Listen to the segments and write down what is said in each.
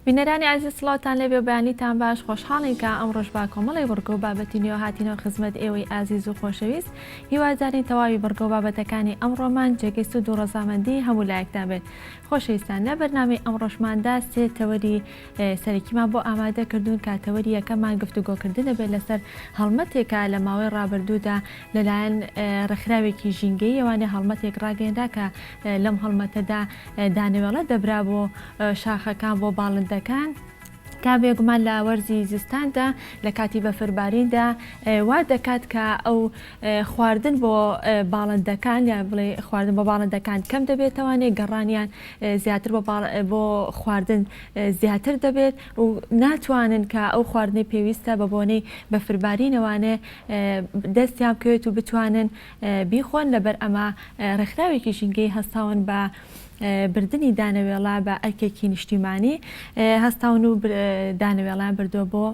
بینەرانی عزیز سڵاتان لێبێ بەیانیتان باش خۆشحاڵین کە ئەم ڕۆژ با کۆمەڵی بڕگۆ بابەتی نوێ هاتینەوە خزمەت ئێوەی ئازیز و خۆشەویست هیوادارین تەواوی بڕگۆ بابەتەکانی ئەمڕۆمان جێگەی سود و ڕەزامەندی هەموو لایەکتان بێت. خۆشەویستان لە بەرنامەی ئەم ڕۆژماندا سێ تەوەری سەرەکیمان بۆ ئامادە کردوون کە تەوەری یەکەمان گفتوگۆکردن دەبێت لەسەر هەڵمەتێکە لە ماوەی ڕابردوودا لەلایەن ڕێکخراوێکی ژینگەی ئەوانێ هەڵمەتێک ڕاگەیەندا کە لەم هەڵمەتەدا دانەوێڵە دەبرا بۆ شاخەکان بۆ باڵندەکان کا بێگومان لە وەرزی زستاندا لە کاتی بەفرباریندا وا دەکات کە ئەو خواردن بۆ باڵندەکان یا بڵێ خواردن بۆ باڵندەکان کەم دەبێتەوانێ گەڕانیان زیاتر بۆ خواردن زیاتر دەبێت و ناتوانن کە ئەو خواردنی پێویستە بە بۆنەی بەفربارینەوانێ دەستیان بکەوێت و بتوانن بیخۆن لەبەر ئەمە ڕێکخراوێکی ژینگەی هەستاون بە بردننی دانەوێڵا بە ئەرکێکی نیشتیمانی هەستاون و دانەوێڵان بردووە بۆ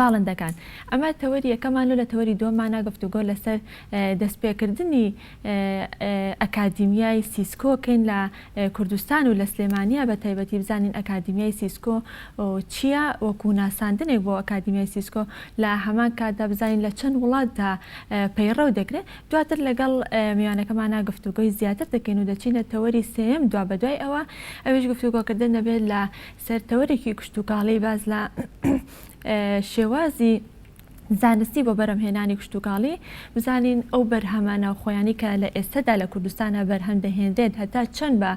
باڵندەکان. ئەمە تەوەری یەکەمان و لە تەوەری دۆمانە گفتوگۆ لەسەر دەستپێکردنی ئەکادیمیای سیسکۆکەین لە کوردستان و لە سلێمانیا بە تایبەتی بزانین ئەکادیمیای سیسکۆ چییە وەکو ناساندنێک بۆ ئەکادیمیای سیسکۆ لە هەمان کاتدا بزانین لە چەند وڵاتدا پەیڕەو دەگرێت. دواتر لەگەڵ میوانەکەمانە گفتوگۆی زیاتر دەکەین و دەچینە تەوەری سێم دوا بەدوای ئەوە ئەوش گفتوگۆکردن دەبێت لە سەر تەوەرێکی کشتتوکاڵی باز لە شێوازی زانستی بۆ بەرهەمهێنانی کشتتوکاڵی بزانین ئەو بەرهەمانە خۆیانی کە لە ئێستادا لە کوردستانە بەرهەم دەهێنرێت هەتا چەند بە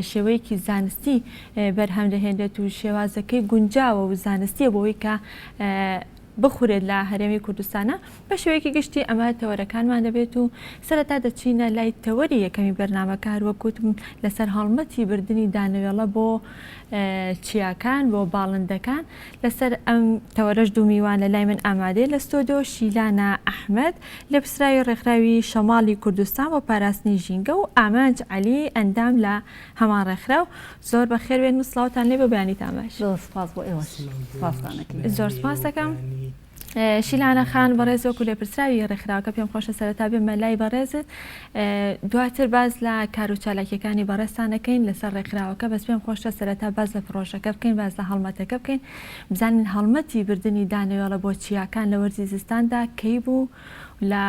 شێوەیەکی زانستی بەرهەم دەهێنرێت و شێوازەکەی گونجاوە و زانستیە بۆەوەی کە بخورێت لە هەرێمی کوردستانە بە شێوەیەکی گشتی ئەمە تەوەرەکانمان دەبێت و سەرەتا دەچینە لای تەوەری یەکەمی بەرنامەکە هەروەکوتم لەسەر هەڵمەتی بردننی دانەوێڵە بۆ چیاکان بۆ باڵندەکان لەسەر ئەم تەوەرەش دوو میوان لە لای من ئامادەیە لە ستۆدیۆ شیلانە ئەحمەد لە پسراوی ڕێکخراوی شەماڵی کوردستان بۆ پاراستنی ژینگە و ئامانج عەلی ئەندام لە هەمان ڕێکخراو. زۆر بەخێر بێن و سڵاوتان لێ بە بەیانیتان باش. زۆر سپاس بۆ ئێوە. زۆر سپاس دەکەم. شیلانە خان بەڕێز وەکو لێپرسراوی ڕێکخراوەکە پێم خۆشە سەرەتا بێمە لای بەڕێزت دواتر باز لە کار و چالاکیەکانی بەڕێستانەکەین لەسەر ڕێکخراوەکە بەس پێم خۆشە سەرەتا باز لە پرۆژەکە بکەین باز لە هەڵمەتەکە بکەین بزانین هەڵمەتی بردننی دانەوێڵە بۆ چیاکان لە وەرزی زستاندا کەی بوو لە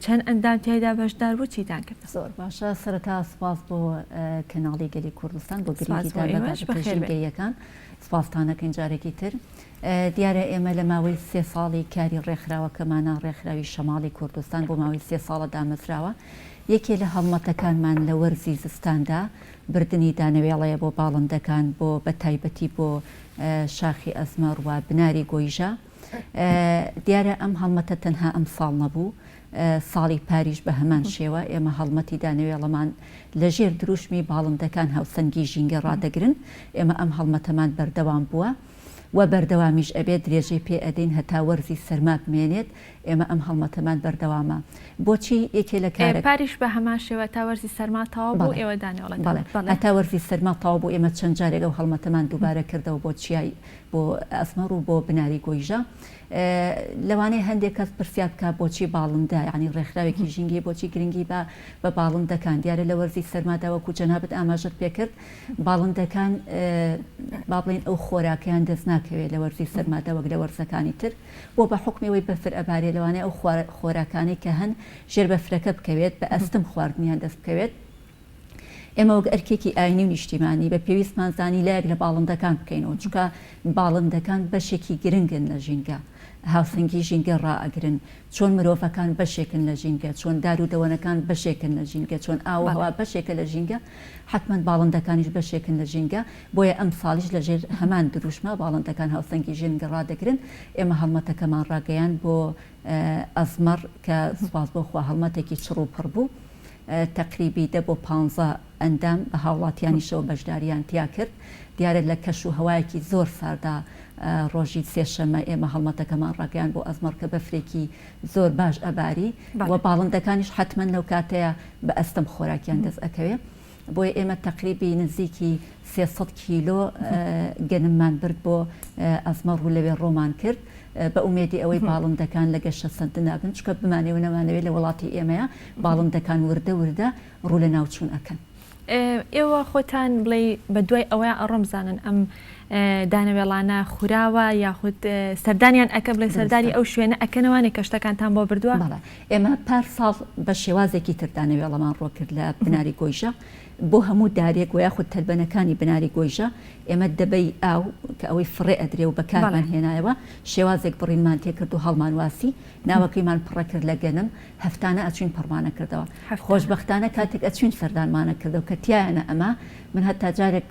چەند ئەندام تایدا بەشدار بوو چیتان کرد. زۆر باشە سەرەتا سپاس بۆ کەناڵی گەلی کوردستان بۆ گرنگیدانەکان سپاسانەکەین جارێکی تر. دیارە ئێمە لە ماوەی 3 ساڵی کاری ڕێکخراوەکەمانە ڕێکخراوی شەماڵی کوردستان بۆ ماوەی 3 ساڵە دامەزراوە. یەکێ لە هەڵمەتەکانمان لە وەرزی زستاندا بردننی دانەوێڵەیە بۆ باڵندەکان بۆ بە تایبەتی بۆ شاخی ئەزمەڕ و بناری گۆیژە. دیارە ئەم هەڵمەتە تەنها ئەم ساڵ نەبوو. ساڵی پاریش بە هەمان شێوە ئێمە هەڵمەتی دانەوێڵەمان لە ژێر دروشمی باڵندەکان هاوسەنگی ژینگە ڕدەگرن. ئێمە ئەم هەڵمەتەمان بەردەوام بووە و بەردەوامیش ئەبێت درێژەی پێ ئەدەین هەتا وەرزی سەرما بمێنێت. ئێمە ئەم هەڵمەتەمان بەردەوامە. بۆچی یەکێ لە کار پاریش بە هەمان شێوە تا وەرزی سەرما تاوا بوو ئێوە دانەوێڵە هەتا وەرزی سەرما تاوا بوو ئێمە چەند جارێک ئەو هەڵمەتەمان دووبارە کردەوە بۆ چیای بۆ ئەسمەڕ و بۆ بناری گۆیژە. لەوانەیە هەندێک کەس پرسیار بکە بۆچی باڵندە ینی ڕێکخراوێکی ژینگی بۆچی گرنگی بە باڵندەکان. دیارە لە وەرزی سەرمادا وەکو جەنابەت ئاماژەت پێکرد باڵندەکان با بڵێن ئەو خۆراکیان دەست ناکەوێت لە وەرزی سەرمادا وەک لە وەرزەکانی تر بۆ بە حکمەوەی بەفر ئەبارێ لەوانەیە ئەو خۆراکانی کە هەن ژێر بەفرەکە بکەوێت بە ئەستم خواردنیان دەست بکەوێت. ئێمە وەک ئەرکێکی ئاینی و نیشتیمانی بە پێویستمان زانی لایەک لە باڵندەکان بکەینەوە چونکە باڵندەکان بەشێکی گرنگن لە ژینگە هاوسەنگی ژینگە ڕائەگرن چۆن مرۆڤەکان بەشێکن لە ژینگە چۆن دار و دەوەنەکان بەشێکن لە ژینگە چۆن ئاوهەوا بەشێکە لە ژینگە حتمما باڵندەکانیش بەشێکن لە ژینگە بۆیە ئەم ساڵیش لە ژێر هەمان دروشمە باڵندەکان هاوسەنگی ژینگە ڕدەگرن. ئێمە هەڵمەتەکەمان ڕاگەیان بۆ ئەزمەڕ کە سوپاس بۆخوا هەڵمەتێکی چڕ و پڕ بوو تقریبی 10 بۆ 15 ئەندام بە هاوڵاتیانیشەوە بەشداریان تیا کرد. دیارە لە کەش و هەوایەکی زۆر ساردا ڕۆژی سێشەمە ئێمە هەڵمەتەکەمان ڕاگەیان بۆ ئەزمەڕ کە بەفرێکی زۆر باش ئەباری و باڵندەکانیش حتمما لەو کاتەیە بە ئەستەم خۆراکیان دەست ئەکەوێت. بۆیە ئێمە تقریبی نزیکی 300 کیلۆ گەنممان برد بۆ ئەزمەڕ و لەوێ ڕۆمان کرد بە ئومێدی ئەوەی باڵندەکان لە گەشە سەردن نابن چکە بمانێ و نەمانەوێت لە وڵاتی ئێمەیە باڵندەکان وردە وردە ڕوو لە ناوچوون ئەکەن. ئێوە خۆتان بڵێ بە دوای ئەوەیە ئەڕۆم بزانن ئەم دانەوێڵانە خوراوە یاخود سەردانیان ئەکە بڵێ سەرداری ئەو شوێنە ئەکەنەوەی کە شتەکانتان بۆ بردووە؟ ئێمە پار ساڵ بە شێوازێکی تر دانەوێڵەمان ڕۆ کرد لە بناری گۆیژە بۆ هەموو دارێک و یاخود تەلبەنەکانی بناری گۆیژە ئێمە دەبەی ئاو کە ئەوەی فڕێ ئەدرێ و بەکارمان هێنایەوە شێوازێک بڕینمان تێکرد و هەڵمان واسی ناوەکەیمان پڕە کرد لە گەنم هەفتانە ئەچوین پڕمانە کردەوە خۆشبەختانە کاتێک ئەچوین سەردانمانە کردەوە کە تیایانە ئەمە من هەتا جارێک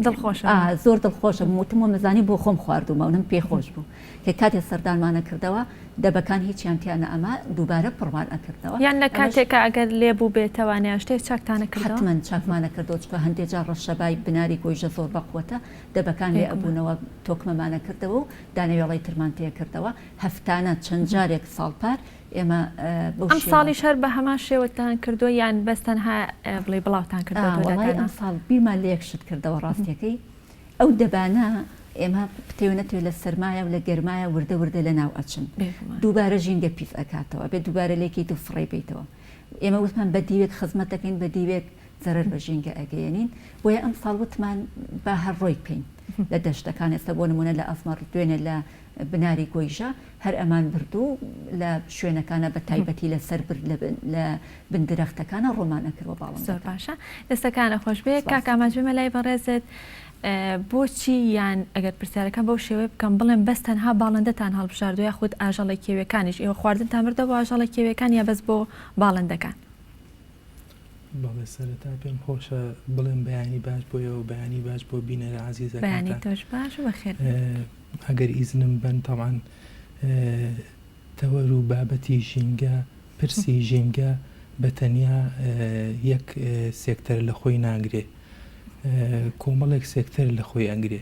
دڵخۆشە زۆر دڵخۆشە وتم و مەزانی بۆ خۆم خواردومە و نم پێ خۆش بوو کە کاتێک سەردانمانە کردەوە دەبەکان هیچیان تیانە ئەمە دووبارە پڕمان ئەکردەوە یان لە کاتێکە ئەگەر لێبوو بێتەوانەیە شتێک چاکتانە کردەوە حتمەن چاکمانە کردەوە چکە هەندێک جار ڕەشەبای بناری گۆیژە زۆر بەقوتە دەبەکان لێ ئەبوونەوە تۆکمەمانە کردەوە و دانەوێڵی ترمان تێ کردەوە هەفتانە چەند جارێک ساڵپار ئێمە ئەم ساڵی شەر بە هەمان شێوەتان کردو یان بەستەنها بڵێ بڵاوتان کردەوە ئەم ساڵ بیرمان لە یەکشت کردەوە ڕاستیەکەی ئەو دەبانە ئێمە پتێونەتوێ لە سەرمایە و لە گەرمایە وردە وردە لە ناو ئەچن دووبارە ژینگە پیف ئەکاتەوە بێت دووبارە لێکیت و فڕێ بیتەوە ئێمە وتمان بە دیوێک خزمەت دەکەین بە دیوێک زەرەر بە ژینگە ئەگەێنین بۆیە ئەم ساڵ وتمان بە هەر ڕۆی بکەین لە دەشتەکان ئێستا بۆ نمونە لە ئەزمەڕ دوێنێ لە بناری گۆیژە هەر ئەمان بردوو لە شوێنەکانە بە تایبەتی لە سەر لە بندرەختەکانە ڕۆمانە کردوە باڵم زۆر باشە دەستەکانە خۆش بێ کاکاماجمە لای بەڕێزت بۆچی یان ئەگەر پرسیارەکان بەو شێوەیە بکەم بڵێن بەس تەنها باڵندەتان هەڵبژاردووە یا خود ئاژەڵی کێوەکانیش ئێوە خواردنتان بردە بۆ ئاژەڵی کێوەکان یا بەس بۆ باڵندەکان بەڵێ سەرەتا پێم خۆشە بڵێم بەیانی باش بۆیەوە بەیانی باش بۆ بینەرە عەزیزەکان بەیانی تۆش باش و بەخێر ئەگەر ئیزنم بن تەڵان تەوەر و بابەتی ژینگە پرسی ژینگە بە تەنیا یەک سێکتەر لە خۆی ناگرێ کۆمەڵێک سێکتەر لە خۆی ئەنگرێ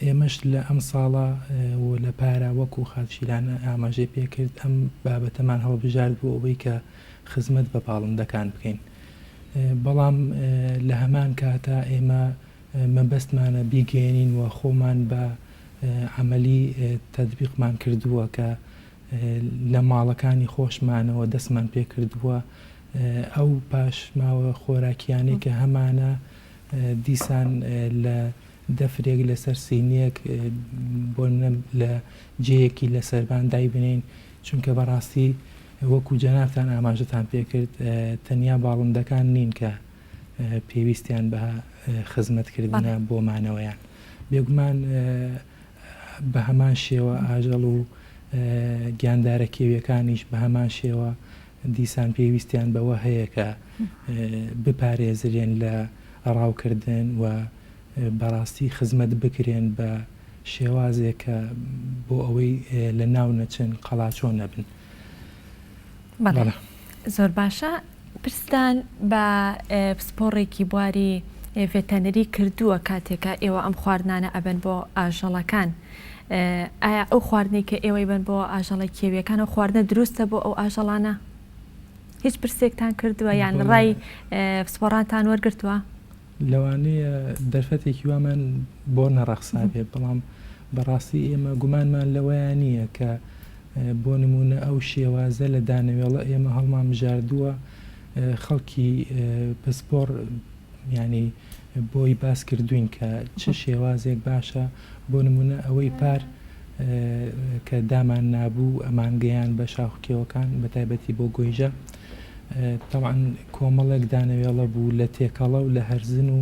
ئێمەش لە ئەم ساڵە و لە پارە وەکو خاتشیلانە ئاماژێ پێکرد ئەم بابەتەمان هەڵبژارد بۆ ئەوەی کە خزمەت بە باڵندەکان بکەین بەڵام لە هەمان کاتە ئێمە مەبەستمانە بیگەێنین و خۆمان بە عملی تەطبیقمان کردووە کە لە ماڵەکانی خۆشمانەوە دەستمان پێ کردووە ئەو پاش ماوە خۆراکیانی کە هەمانە دیسان لە دەفرێک لەسەر سینیەک بۆ لە جەیەکی لە سەربان دای بنین چونکە بەڕاستی وەکو جەنابتان ئاماژەتان پێکرد تەنیا باڵندەکان نین کە پێویستیان بە خزمەتکردنە بۆمانەوەیان بێگومان بە هەمان شێوە ئاژەڵ و گیاندارە کێویەکانیش بە هەمان شێوە دیسان پێویستیان بەوە هەیە کە بپارێزرێن لە ڕاوکردن و بەڕاستی خزمەت بکرێن بە شێوازێکە بۆ ئەوەی لە ناو نەچن قەڵاچۆ نەبن. زۆر باشە پرستان بە پسپۆڕێکی بواری ڤێتەنەری کردووە کاتێکە ئێوە ئەم خواردنانە ئەبن بۆ ئاژەڵەکان ئایا ئەو خواردنی کە ئێوەی بن بۆ ئاژەڵی کێویەکان و خواردنە دروستە بۆ ئەو ئاژەڵانە هیچ پرسێکتان کردووە یان ڕای پسپۆڕانتان وەرگرتووە؟ لەوانەیە دەرفەتێکی وامان بۆ نەڕەخسا بێ بەڵام بەڕاستی ئێمە گومانمان لەوەیان نییە کە بۆ نمونە ئەو شێوازە لە دانەوێڵە ئێمە هەڵمان بژاردووە خەڵکی پسپۆڕ ینی بۆی باس کردوین کە چ شێوازێک باشە بۆ نمونە ئەوەی پار کە دامان نابوو ئەمانگەیان بە شاخکێوەکان بە تایبەتی بۆ گۆیژە تەڵعاً کۆمەڵێک دانەوێڵە بوو لە تێکەڵە و لە هەرزن و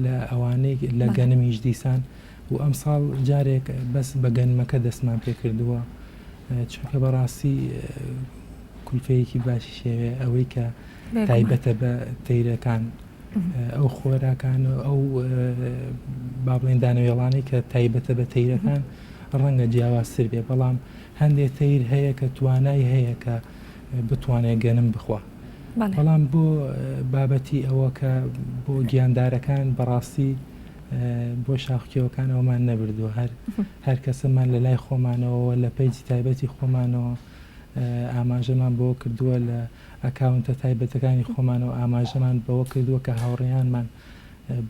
لە ئەوانەی لە گەنمیش دیسان و ئەم ساڵ جارێک بەس بە گەنمەکە دەستمان پێ کردووە چونکە بەڕاستی کولفەیەکی باشی شێوێ ئەوەی کە تایبەتە بە تەیرەکان ئەو خۆراکان و ئەو با بڵێن دانەوێڵانەی کە تایبەتە بە تەیرەکان ڕەنگە جیاوازتر بێ بەڵام هەندێک تەیر هەیە کە توانای هەیە کە بتوانێت گەنم بخوا بەڵام بۆ بابەتی ئەوە کە بۆ گیاندارەکان بەڕاستی بۆ شاخکێوەکان ئەومان نەبردووە هەر کەسەمان لە لای خۆمانەوە لە پەیجی تایبەتی خۆمانەوە ئاماژەمان بۆ کردووە لە ئەکاونتە تایبەتەکانی خۆمانەوە ئاماژەمان بەوە کردووە کە هاوڕێیانمان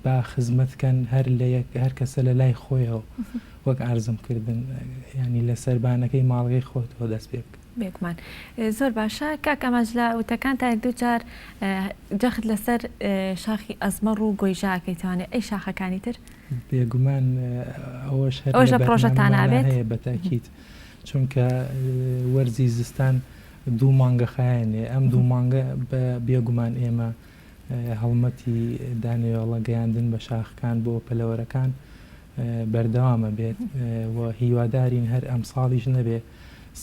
با خزمەتکەن هەر کەسە لە لای خۆیەوە وەک ئارزم کردن ینی لە سەربانەکەی ماڵغی خۆتەوە دەست پێ بکە. بێکمان زۆر باشە کاکەمەج لە وتەکان تا دووجار جەخت لەسەر شاخی ئەزمەڕ و گۆیژاکەیتوانێت ئەی شاخەکانی تر بێگومان ئەوەش ئەوژە پرۆژەتان ئابێت هەیە بەتاکیت چونکە وەرزی زستان دوو مانگە خایەنێ ئەم دوو مانگە بە بێگومان ئێمە هەڵمەتی دانێوەڵە گەیاندن بە شاخەکان بۆ پەلەوەرەکان بەردەوامە بێت و هیوادارین هەر ئەم ساڵیش نەبێ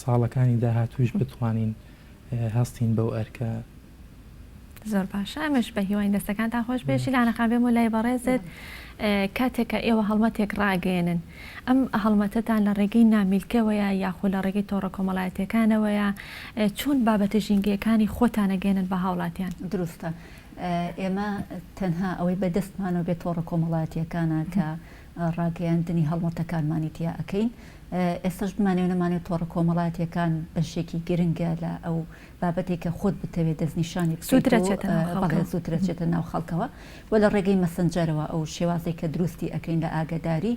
ساڵەکانی داهاتووش بتوانین هەستین بەو ئەرکە. زۆر باشە ئەمەش بە هیوای دەستەکانتان خۆش بێشی لاانەقان بێم و لای بەڕێزت کاتێککە ئێوە هەڵمەتێک ڕاگەێنن ئەم هەڵمەتتان لە ڕێگەی نامیلکەوەیە یاخود لە ڕێگەی تۆڕە کۆمەڵایەتەکانەوەیە چۆن بابەتە ژینگەیەکانی خۆتانەگەێنن بە هاوڵاتیان؟ دروستە ئێمە تەنها ئەوەی بەدەستمانەوە بێت تۆڕە کۆمەڵایەتیەکانە کە ڕاگەیاندنی هەڵمەتەکانمانی تیا ئەەکەین. ئێستش بمانێ نەمانێت تۆڕە کۆمەڵایەتیەکان بەشێکی گرنگە لە ئەو بابەتێک کە خۆت بتەوێت دەستنیشانی زووترەچێتە ناو خەڵکەوە و لە ڕێگەی مەسنجەرەوە ئەو شێوازێک کە دروستی ئەەکەین لە ئاگداری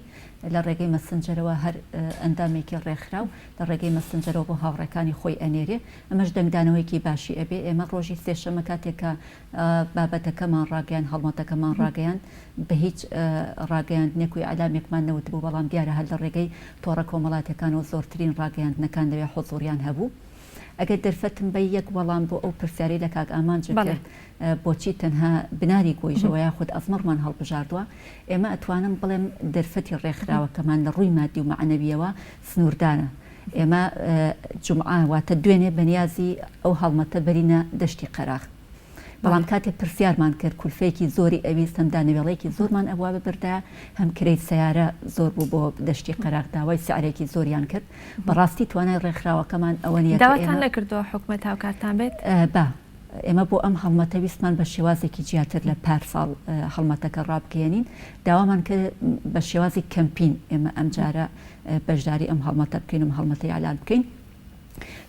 لە ڕێگەی مەسنجەرەوە هەر ئەندامێکی ڕێکخراو لە ڕێگەی مەسنجەرەوە بۆ هاوڕەکانی خۆی ئەنێرێ ئەمەش دەنگدانەوەیکی باشی ئەبێ. ئێمە ڕۆژی سێشەمە کاتێکە بابەتەکەمان ڕاگەیان هەڵمەتەکەمان ڕاگەیان بە هیچ ڕاگەیاندنێکوی ئالامێکمان نەوت بوو بەڵام دیارە هەر لە ڕێگەی تۆڕە کۆمەڵاتەکانەوە زۆرترین ڕاگەیاندنەکان دەوێت حوزوریان هەبوو. ئەگەر دەرفەتم بە یەک وەڵام بۆ ئەو پرسیاری لە کاک ئامانج کرد بۆچی تەنها بناری گۆیژەوە یاخود ئەزمەڕمان هەڵبژاردووە ئێمە ئەتوانم بڵێم دەرفەتی ڕێکخراوەکەمان لە ڕووی مادی و معنەویەوە سنووردانە. ئێمە جومعە واتە دوێنێ بەنیازی ئەو هەڵمەتە بەرینە دەشتی قەراغ بەڵام کاتێک پرسیارمان کرد کولفەیەکی زۆری ئەویست هەم دانەوێڵەیەکی زۆرمان ئەووا ببردا هەم کرێی سیارە زۆر بوو بۆ دەشتی قەراغ داوای سیارێکی زۆریان کرد بەڕاستی توانای ڕێکخراوەکەمان ئەوە نیە داواتان نەکردەوە حکومەت هاوکاتتان بێت با ئێمە بۆ ئەم هەڵمەتە ویستمان بە شێوازێکی جیاتر لە پارساڵ هەڵمەتەکە ڕابگەێنین داوامان کرد بە شێوازی کەمپین ئێمە ئەم جارە بەشداری ئەم هەڵمەتە بکەین و هەڵمەتەی ئالان بکەین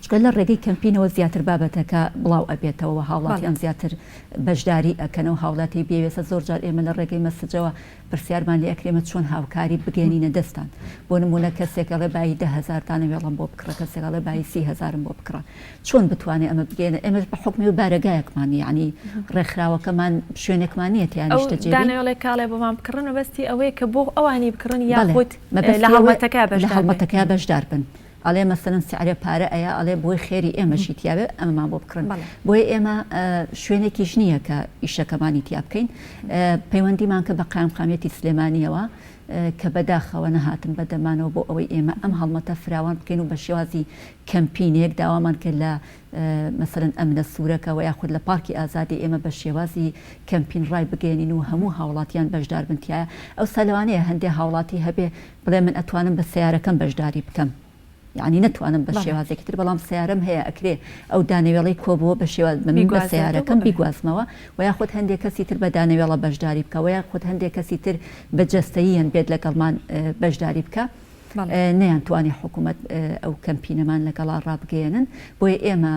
چکە لە ڕێگەی کەمپینەوە زیاتر بابەتەکە بڵاو ئەبێتەوە هاوڵاتیان زیاتر بەشداری ئەکەنەوە هاوڵاتی بێوێسە زۆر جار ئێمە لە ڕێگەی مەسجەوە پرسیارمان لێ ئەکرێمە چۆن هاوکاری بگەێنینە دەستان بۆ نمونە کەسێکەڵێ بای 10,000 وێڵم بۆ بکڕە کەسێکڵێ بای 30,000 بۆ بکڕە چۆن بتوانێت ئەمە بگەێنە ئێمە بە حکمی و بارەگایەکمان یعنی ڕێکخراوەکەمان شوێنێکمانیەت یان دانەوەڵێ کاڵێ بۆمان بکڕن و بەستی ئەوەیە کە بۆ ئەوانی بکڕن یاخود لە هەڵمەتەکە بەشدار بن ئەڵێ مەسەرەن سیعرە پارە ئەیە ئەڵێ بۆی خێری ئێمەشی تیاوێ ئەمەمان بۆ بکڕن بۆی ئێمە شوێنێکیش نییە کە ئیشەکەمانی تیا بکەین پەیوەندیمان کە بە قایمقامەتی سلێمانیەوە کە بەداخەوە نەهاتن بەدەمانەوە بۆ ئەوەی ئێمە ئەم هەڵمەتە فراوان بکەین و بە شێوازی کەمپینێک داوامان کرد لە مەسەرەن ئەمنە سوورەکەەوە یاخود لە پارکی ئازادی ئێمە بە شێوازی کەمپین ڕای بگەێنین و هەموو هاوڵاتیان بەشدار بنتیایە ئەو سەلوانەیە هەندێک هاوڵاتی هەبێ بڵێ من ئەتوانم بە سیارەکەم بەشداری بکەم یعنی نتوانم بە شێوازێکی تر بەڵام سیارم هەیە ئەکرێ ئەو دانەوێڵی کۆبەوە بە شێواز بە سیارەکەم بیگوازمەوە و یاخود هەندێک کەسی تر بە دانەوێڵە بەشداری بکە و یاخود هەندێک کەسی تر بە جەستەییان بێت لەگەڵمان بەشداری بکە نەیانتوانی حکوومەت ئەو کەمپینەمان لەگەڵا ڕابگەێنن بۆیە ئێمە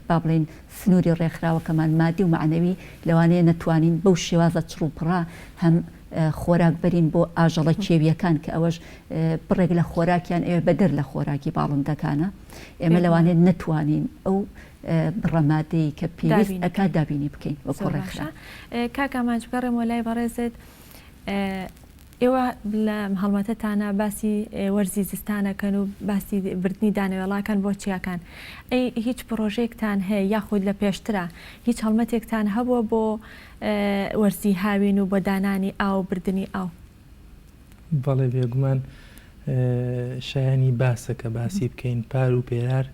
با بڵێن سنووری ڕێکخراوەکەمان مادی و معنەوی لەوانەیە نەتوانین بەو شێوازە چڕوپڕا هەم خۆراک بەرین بۆ ئاژەڵە کێویەکان کە ئەوەش بڕێک لە خۆراکیان ئێوە بەدەر لە خۆراکی باڵندەکانە ئێمە لەوانێت نەتوانین ئەو بڕەمادەی کە پێویست ئەکا دابینی بکەین وەکو ڕێکخرا. کاکامان بگەڕێم وەلای بەڕێزت ئێوە لە هەڵمەتەتانە باسی وەرزی زستانەکەن و باسی بردننی دانەوێڵاکان بۆ چیاکان ئەی هیچ پرۆژێکتان هەیە یاخود لە پێشترە هیچ هەڵمەتێکتان هەبووە بۆ وەرزی هاوین و بۆ دانانی ئاو بردننی ئاو؟ بەڵێ بێگومان شایانی باسە کە باسی بکەین پار و پێرار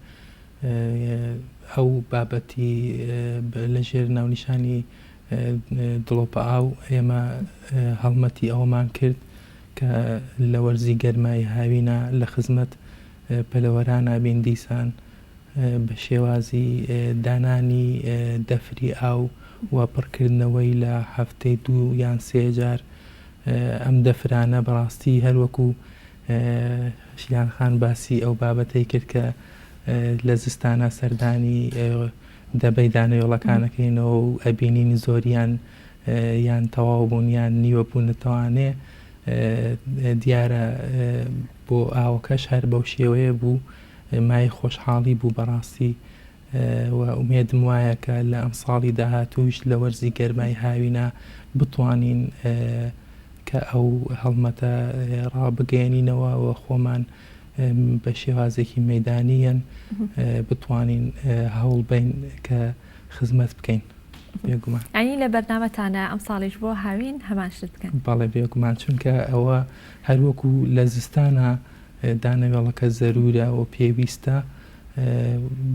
ئەو بابەتی لەژێر ناونیشانی دڵۆپە ئاو ئێمە هەڵمەتی ئەومان کرد کە لە وەرزی گەرمای هاوینە لە خزمەت پەلەوەرانە بین دیسان بە شێوازی دانانی دەفری ئاو و پڕکردنەوەی لە هەفتەی 2 یان 3 جار ئەم دەفرانە بەڕاستی هەروەکو شیانخان باسی ئەو بابەتەی کرد کە لە زستانە سەردانی دەبەی دانەوێڵەکانەکەینەوە و ئەبینین زۆریان یان تەواو بوون یان نیوە بوون نەتەوانێ دیارە بۆ ئاوەکەش هەر بەو شێوەیە بوو مای خۆشحاڵی بوو بەڕاستی و ئومێدم وایە کە لە ئەم ساڵی داهاتووش لە وەرزی گەرمای هاوینە بتوانین کە ئەو هەڵمەتە ڕابگەێنینەوە و خۆمان بە شێوازێکی مەیدانیەن بتوانین هەوڵ بین کە خزمەت بکەین بێگومان. ئەنی لە بەرنامەتانە ئەم ساڵیش بۆ هاوین هەمان شت بکەن. بەڵێ بێگومان چونکە ئەوە هەروەکو لە زستانە دانەوێڵەکە زەرورە و پێویستە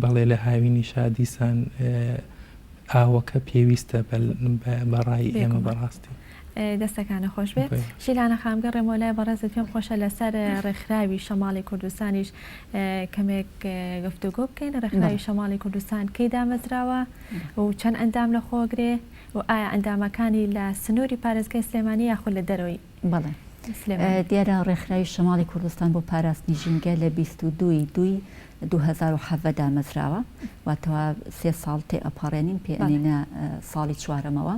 بەڵێ لە هاوینیشا دیسان ئاوەکە پێویستە بەڕای ئێمە بەڕاستی. دەستەکانە خۆش بێت. شیلانە خامگە ڕێمۆلای بەڕێزت پێم خۆشە لەسەر ڕێکخراوی شەماڵی کوردستانیش کەمێک گفتوگۆ بکەین. ڕێکخراوی شەماڵی کوردستان کەی دامەزراوە و چەند ئەندام لە خۆگرێ و ئایا ئەندامەکانی لە سنووری پارێزگای سلێمانی یاخود لە دەرەوەی؟ بەڵێ دیارە ڕێکخراوی شەماڵی کوردستان بۆ پاراستنی ژینگە لە 22/2/2017 دامەزراوە واتەوە 3 ساڵ تێ ئەپارێنین پێێنینە ساڵی چوارەمەوە.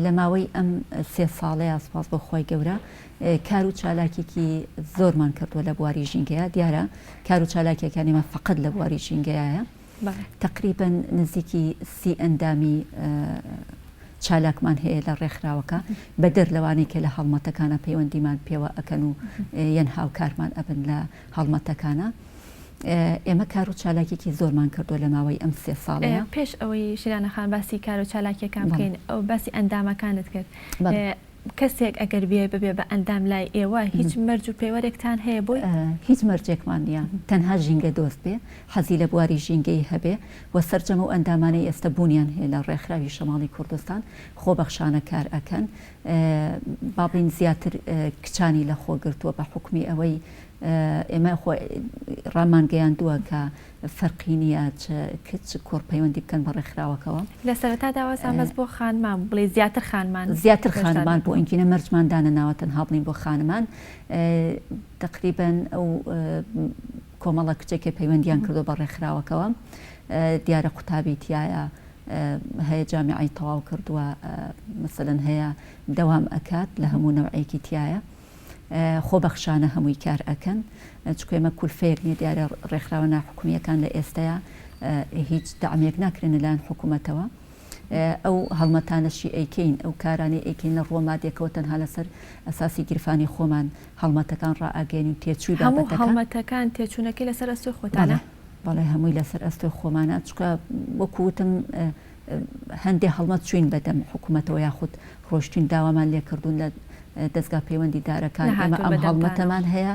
لە ماوەی ئەم 3 ساڵەیە سپاس بۆ خۆی گەورە کار و چالاکێکی زۆرمان کردووە لە بواری ژینگەیە. دیارە کار و چالاکیەکانیمە فقط لە بواری ژینگەیە تقریبا نزیکی 30 ئەندامی چالاکمان هەیە لە ڕێکخراوەکە بە دەر لەوانەیە کە لە هەڵمەتەکانە پەیوەندیمان پێوە ئەکەن و یەن هاوکارمان ئەبن لە هەڵمەتەکانە. ئێمە کار و چالاکێکی زۆرمان کردووە لە ماوەی ئەم 3 ساڵەیە. پێش ئەوەی شیرانەخان باسی کار و چالاکیەکان بکەین ئەو باسی ئەندامەکانت کرد. کەسێک ئەگەر بێ ببێ بە ئەندام لای ئێوە هیچ مەرج و پەیوەرێکتان هەیە بۆی؟ هیچ مەرجێکمان نیە، تەنها ژینگە دۆست بێ، حەزی لە بواری ژینگەی هەبێ و سەرجەمە و ئەندامانەی ئێستا بوونیان هەیە لە ڕێکخراوی شەماڵی کوردستان خۆبەخشانە کار ئەکەن. بابین زیاتر کچانی لە خۆگرتووە بە حکمی ئەوەی ئێمە ڕامان گەیاندووە کە فەرقی نیە کچ کوڕ پەیوەندی بکەن بە ڕێکخراوەکەەوە. لە سەرەتا داوازان بەس بۆ خانمان بڵێ زیاتر خانمان بۆ ئینکینە مەرجماندانە ناوەتەن هاڵنین بۆ خانمان. تقریبا ئەو کۆمەڵە کچێکی پەیوەندیان کردو بە ڕێکخراوەکەەوە. دیارە قوتابی تایە هەیە جامیعی تەواو کردووە مثلەن هەیە دەوام ئەکات لە هەموو نەوعەیەکی تایە. خۆبەخشانە هەمووی کار ئەکەن چکە ئێمە کولفەیەک نیە دیارە ڕێکخراوە ناحکومیەکان لە ئێستەیە هیچ دامێک ناکرێن لەلایەن حکوومەتەوە. ئەو هەڵمەتانەشی ئەیکەین ئەو کارانی ئەیکەین لە ڕۆمادێکەوە تەنها لەسەر ئەساسی گیرفانی خۆمان هەڵمەتەکان ڕائگەین و تێچووی هەڵمەتەکان تێچوونەکەی لەسەر ئەستۆی خۆتانە؟ بەڵێ هەمووی لەسەر ئەستۆی خۆمانە چکە وەکوتم هەندێک هەڵمەت چوین بەدەم حکوومەتەوە یاخود ڕۆشتین داوامان لێکردوون لە دەستگا پەیوەندی دارەکان. ئێمە ئەم هەڵمەتەمان هەیە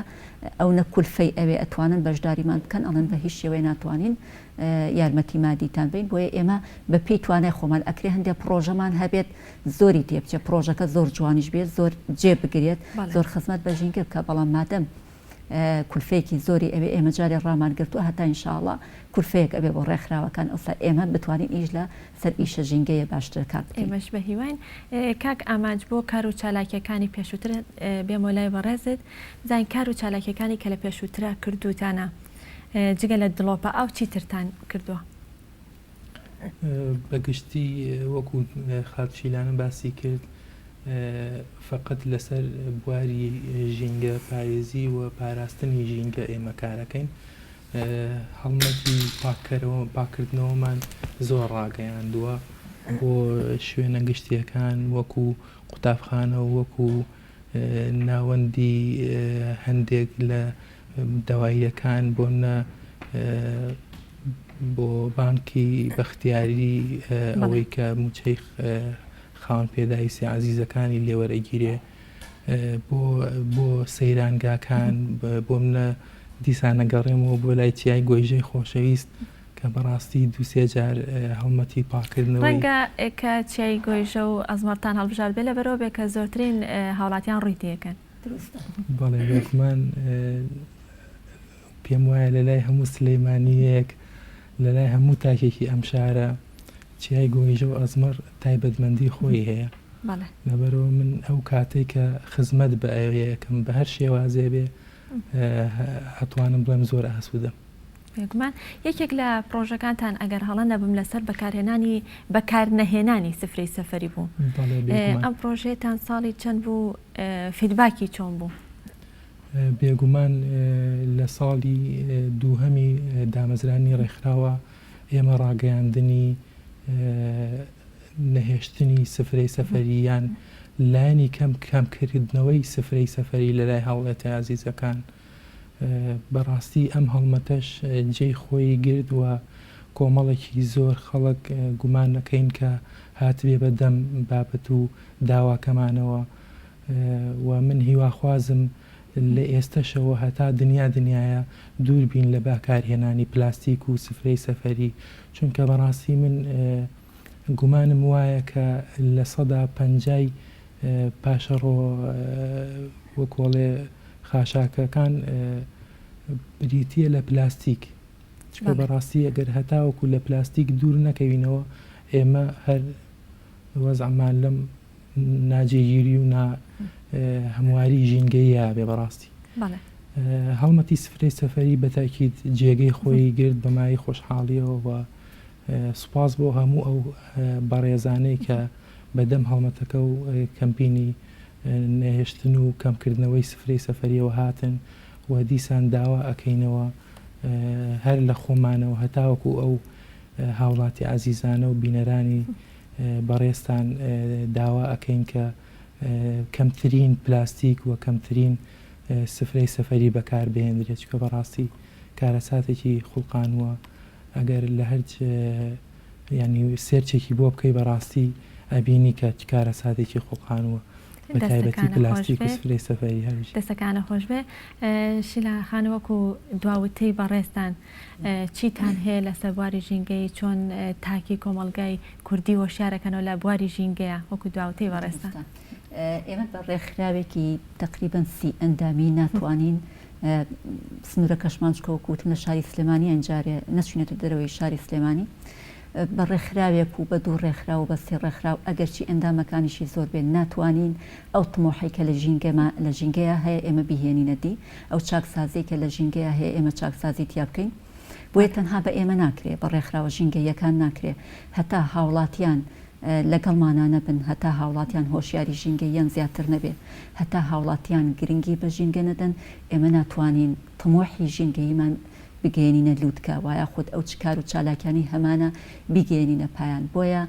ئەو نەکولفەی ئەوێ ئەتوانن بەشداریمان بکەن ئەڵەن بە هیچ شێوەیە ناتوانین یارمەتی مادیتان بین بۆیە ئێمە بە پێی توانای خۆمان ئەکرێ هەندێک پرۆژەمان هەبێت زۆری تێبچێت پرۆژەکە زۆر جوانیش بێت زۆر جێ بگرێت زۆر خزمەت بەژینگە بکە بەڵام مادەم کولفەیەکی زۆری ئەوێ ئێمە جارێ ڕامان گرتووە هەتا ئینشاءڵڵا کولفەیەک ئەبێ بۆ ڕێکخراوەکان ئەوسا ئێمە بتوانین ئیش لە سەر ئیشە ژینگەیە باشتر کار بکەین. ئێمەش بە هیوان کاک ئامانج بۆ کار و چالاکیەکانی پێشووتر بێمۆلای بەڕێزت زین کار و چالاکیەکانی کە لە پێشووترا کردوتانە جگە لە دڵۆپە ئەو چیترتان کردووە؟ بەگشتی وەکو خاچیلانە باسی کرد فقط لەسەر بواری ژینگە پارێزی و پاراستنی ژینگە ئێمە کارەکەین. هەڵمەتی پاکردنەوەمان زۆر ڕاگەیاندووە بۆ شوێنە گشتیەکان وەکو قوتابخانە و وەکو ناوەندی هەندێک لە داواییەکان بۆ بانکی بەختیاری ئەوەی کە موچەی خاوەن پێداویستی عەزیزەکانی لێوەرەگیرێ بۆ سەیرانگاکان بۆ منە دیسانە گەڕێمەوە بۆ لای چیای گۆیژەی خۆشەویست کە بەڕاستی 2-3 جار هەڵمەتی پاکردنەوەی ڕەنگە کە چیای گۆیژە و ئەزمەرتان هەڵبژار بێ لە بەرەوە بێ کە زۆرترین هاوڵاتیان ڕووی تێکەن. بەڵێ وەکمان پێم وایە لەلای هەموو سلەیمانیەک لەلای هەموو تاکێکی ئەم شارە چیای گۆیژە و ئەزمەر تایبەتمەندی خۆی هەیە. لەبەرەوە من ئەو کاتێک کە خزمەت بە ئەوەیەکەم بە هەر شێوازێ بێ هەتوانم بڵێم زۆر ئاسوودەم. بێگومان یەکێک لە پرۆژەکانتان ئەگەر هەڵە نەبم لەسەر بەکارنەهێنانی سفرەی سەفەری بوو. ئەم پرۆژێتان ساڵی چەند بوو، فیدباکی چۆن بوو؟ بێگومان لە ساڵی دووهەمی دامەزرانی ڕێکخراوە ئێمە ڕاگەیاندنی نەهێشتنی سفرەی سەفەریان لایەنی کەمکردنەوەی سفرەی سەفەری لە لای هاوڵێتە عەزیزەکان. بەڕاستی ئەم هەڵمەتەش جێی خۆی گرت و کۆمەڵێکی زۆر خەڵک گومان نەکەین کە هاتبێ بەدەم بابەت و داواکەمانەوە و من هیواخوازم لە ئێستەشەوە هەتا دنیایە دوور بین لە باکارهێنانی پلاستیک و سفرەی سەفەری، چونکە بەڕاستی من گومانم وایە کە لە 50 پاشەڕۆ وەکۆڵێ خاشاکەکان بریتیە لە پلاستیک، چکە بەڕاستی ئەگەر هەتاوەکو لە پلاستیک دوور نەکەوینەوە ئێمە هەر وەزعمان لەم ناجێگیری و هەمواری ژینگەیە بێ. بەڕاستی هەڵمەتی سفرەی سەفەری بەتاکید جێگەی خۆی گرت بەمای خۆشحاڵیەوە و سوپاس بۆ هەموو ئەو بەڕێزانەی کە بەدەم هەڵمەتەکە و کەمپینی نەهێشتن و کەمکردنەوەی سفرەی سەفەریەوە هاتن و دیسان داوا ئەکەینەوە هەر لە خۆمانەوە هەتاوەکو ئەو هاوڵاتی عەزیزانە و بینەرانی بەڕێستان داوا ئەکەین کە کەمترین پلاستیک و کەمترین سفرەی سەفەری بەکار بهێنرێت، چکە بەڕاستی کارەساتێکی خوڵقانوە ئەگەر لە هەرچ ینی سێرچێکی بۆ بکەی بەڕاستی ئەبینی کە کارەساتێکی خوڵقانوە بەتایبەتی پلاستیک و سفرەی سەفەری هەریش. دەستەکانە خۆش بێ. شیلا خانوەکو دواوتەی بەڕێستان چیتان هەیە لەسەر بواری ژینگەی، چۆن تاکی کۆمەڵگای کوردی هۆشیارەکەنەوە لە بواری ژینگەیە وەکو دواوتەی بەڕێستان؟ ئێمە بە ڕێکخراوێکی تقریبان 30 ئەندامی ناتوانین سنوورە کەشمان چکەوەکوتن لە شاری سلێمانی ئەنجارێ نەچوونێتە دەرەوەی شاری سلێمانی بە ڕێکخراوێک و بە دوو ڕێکخرا و بە سێ ڕێکخراو ئەگەرچی ئەندامەکانیشی زۆر بێن ناتوانین ئەو تمۆحی کە لە ژینگەیە هەیە ئێمە بیهێنینە دی، ئەو چاکسازی کە لە ژینگەیە هەیە ئێمە چاکسازی تیا بکەین. بۆیە تەنها بە ئێمە ناکرێ، بە ڕێکخراوە ژینگەیەکان ناکرێ، هەتا هاوڵاتیان لەگەڵمانانە بن، هەتا هاوڵاتیان هۆشیاری ژینگەیان زیاتر نەبێ، هەتا هاوڵاتیان گرنگی بە ژینگە نەدەن، ئێمە ناتوانین تمۆحی ژینگەیمان بگەێنینە لووتکە وایە خودت ئەو چکار و چالاکانی هەمانە بگەێنینە پایان. بۆیە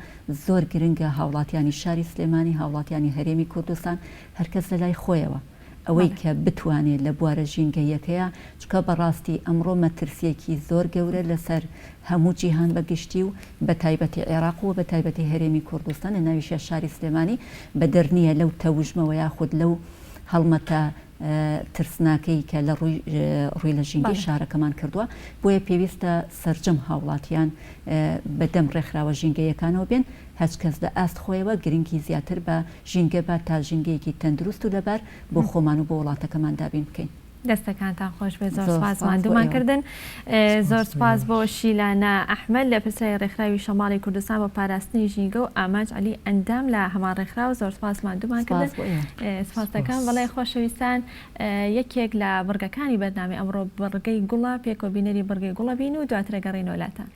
زۆر گرنگە هاوڵاتیانی شاری سلێمانی، هاوڵاتیانی هەرێمی کوردستان هەرکەس لە لای خۆیەوە ئەوەی کە بتوانێت لە بوارە ژینگەیەکەیە، چکە بەڕاستی ئەمڕۆ مەترسیەکی زۆر گەورە لەسەر هەموو جیهان بەگشتی و بە تایبەتی عێراق و بە تایبەتی هەرێمی کوردستان لە ناویشە شاری سلێمانی بە دەرنیە لەو تەوژمەوە یاخود لەو هەڵمەتە ترسناکەی کە لە ڕووی لە ژینگەی شارەکەمان کردووە. بۆیە پێویستە سەرجەم هاوڵاتیان بەدەم ڕێکخراوە ژینگەیەکانەوە بێن، هەچ کەس لە ئاست خۆیەوە گرنگی زیاتر بە ژینگە بە تا ژینگەیەکی تەندروست و لەبەر بۆ خۆمان و بۆ وڵاتەکەمان دابین بکەین. دەستەکانتان خۆش بێ. زۆر سپاس ماندوومان کردن. زۆر سپاس بۆ شیلانە ئەحمەد لە پرسەی ڕێکخراوی شەماڵی کوردستان بۆ پاراستنی ژینگە و ئاماج عەلی ئەندام لە هەمان ڕێکخراوە. زۆر سپاس ماندوومان کردن. سپاس دەکەم. بەڵێ خۆشەویستان، یەکێک لە بڕگەکانی بەردەمی ئەمڕۆ بڕگەی گوڵە، پێکۆبینەری بڕگەی گوڵە بین و دواتر گەڕین وڵاتان.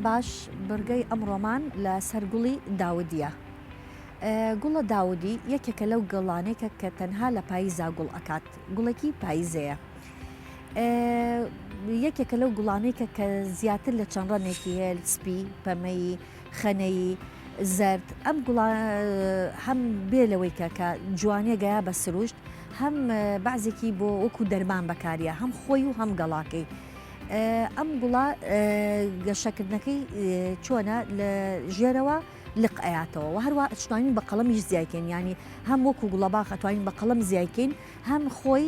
باش بڕگەی ئەمڕۆمان لە سەرگوڵی داودیە. گوڵە داودی یەکێکە لەو گەڵانێکە کە تەنها لە پاییزا گوڵ ئەکات، گوڵێکی پاییزەیە. یەکێکە لەو گوڵانەیەکە کە زیاتر لە چەند ڕەنێکی هەیە سپی پەمەی خەنەی زرد ئەم هەم بێ لەوەی کە جوانێ گەیا بە سروشت هەم بەعزێکی بۆ وەکو دەرمان بەکاریە هەم خۆی و هەم گەڵاکەی ئەم گوڵا گەشەکردنەکەی چۆنە لە ژێرەوە لق ئەیاتەوە و هەروە ئەتوانین بە قەڵەمیش زیایکەین ینی هەم وەکو گوڵەباخ ئەتوانین بە قەڵەم زیایکەین هەم خۆی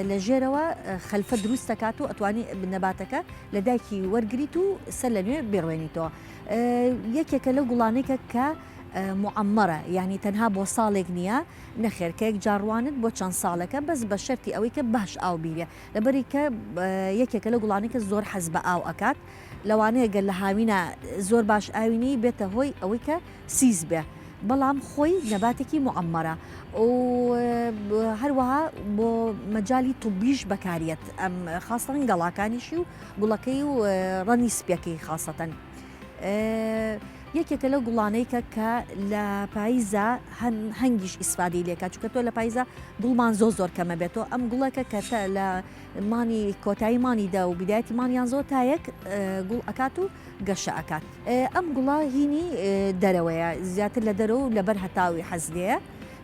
لە ژێرەوە خەلفە دروست دەکات و ئەتوانی نەباتەکە لە دایکی وەرگریت و سەر لە نوێ بێڕوێنیتەوە یەکێکە لەو گوڵانێکە کە معەممەرە ینی تەنها بۆ ساڵێک نییە نەخێرکەیەک جاڕوانت بۆ چەند ساڵەکە بەس بە شەرتی ئەوەی کە باش ئاو بیرە لەبەری کە یەکێکە لە گوڵانێکە زۆر حەز بە ئاو ئەکات لەوانەیە گەر لە هاوینە زۆر باش ئاوینی بێتە هۆی ئەوەی کە سیز بێ بەڵام خۆی نەباتێکی معەممەرە و هەروەها بۆ مەجای توبیش بەکارێت ئەم خاستن گەڵاکانیشی و گوڵەکەی و ڕەنی سپیەکەی خاستەن. یەکێکە لەو گوڵانەیەکە کە لە پاییزە هەنگیش ئیسفادی لێکات چونکە تۆ لە پاییزە گوڵمان زۆر کەمە بێتەوە ئەم گوڵەکە کە لە مانی کۆتایی مانیدا و بیدایەتی مانیان زۆر تایەک گوڵ ئەکات و گەشە ئەکات ئەم گوڵا هینی دەرەوەیە زیاتر لە دەرەوە و لەبەر هەتاوی حەزدەیە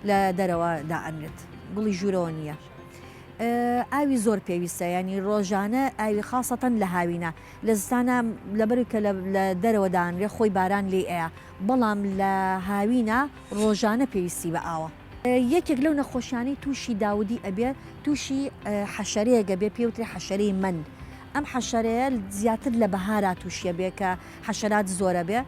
لە دەرەوە دائەنێت گوڵی ژوورەوە نییە. ئاوی زۆر پێویستە ینی ڕۆژانە ئاوی خاصەتەن لە هاوینە لە زستانە لەبەر کە لە دەرەوەدانرێ خۆی باران لێ ئەیە بەڵام لە هاوینە ڕۆژانە پێویستی بە ئاوە. یەکێک لەو نەخۆشیانەی تووشی داودی ئەبێ تووشی حەشەرەیەگە بێ پێوتری حەشەرەی من ئەم حەشەرەیە زیاتر لە بەهارا تووشیە بێ کە حەشەرات زۆرە بێ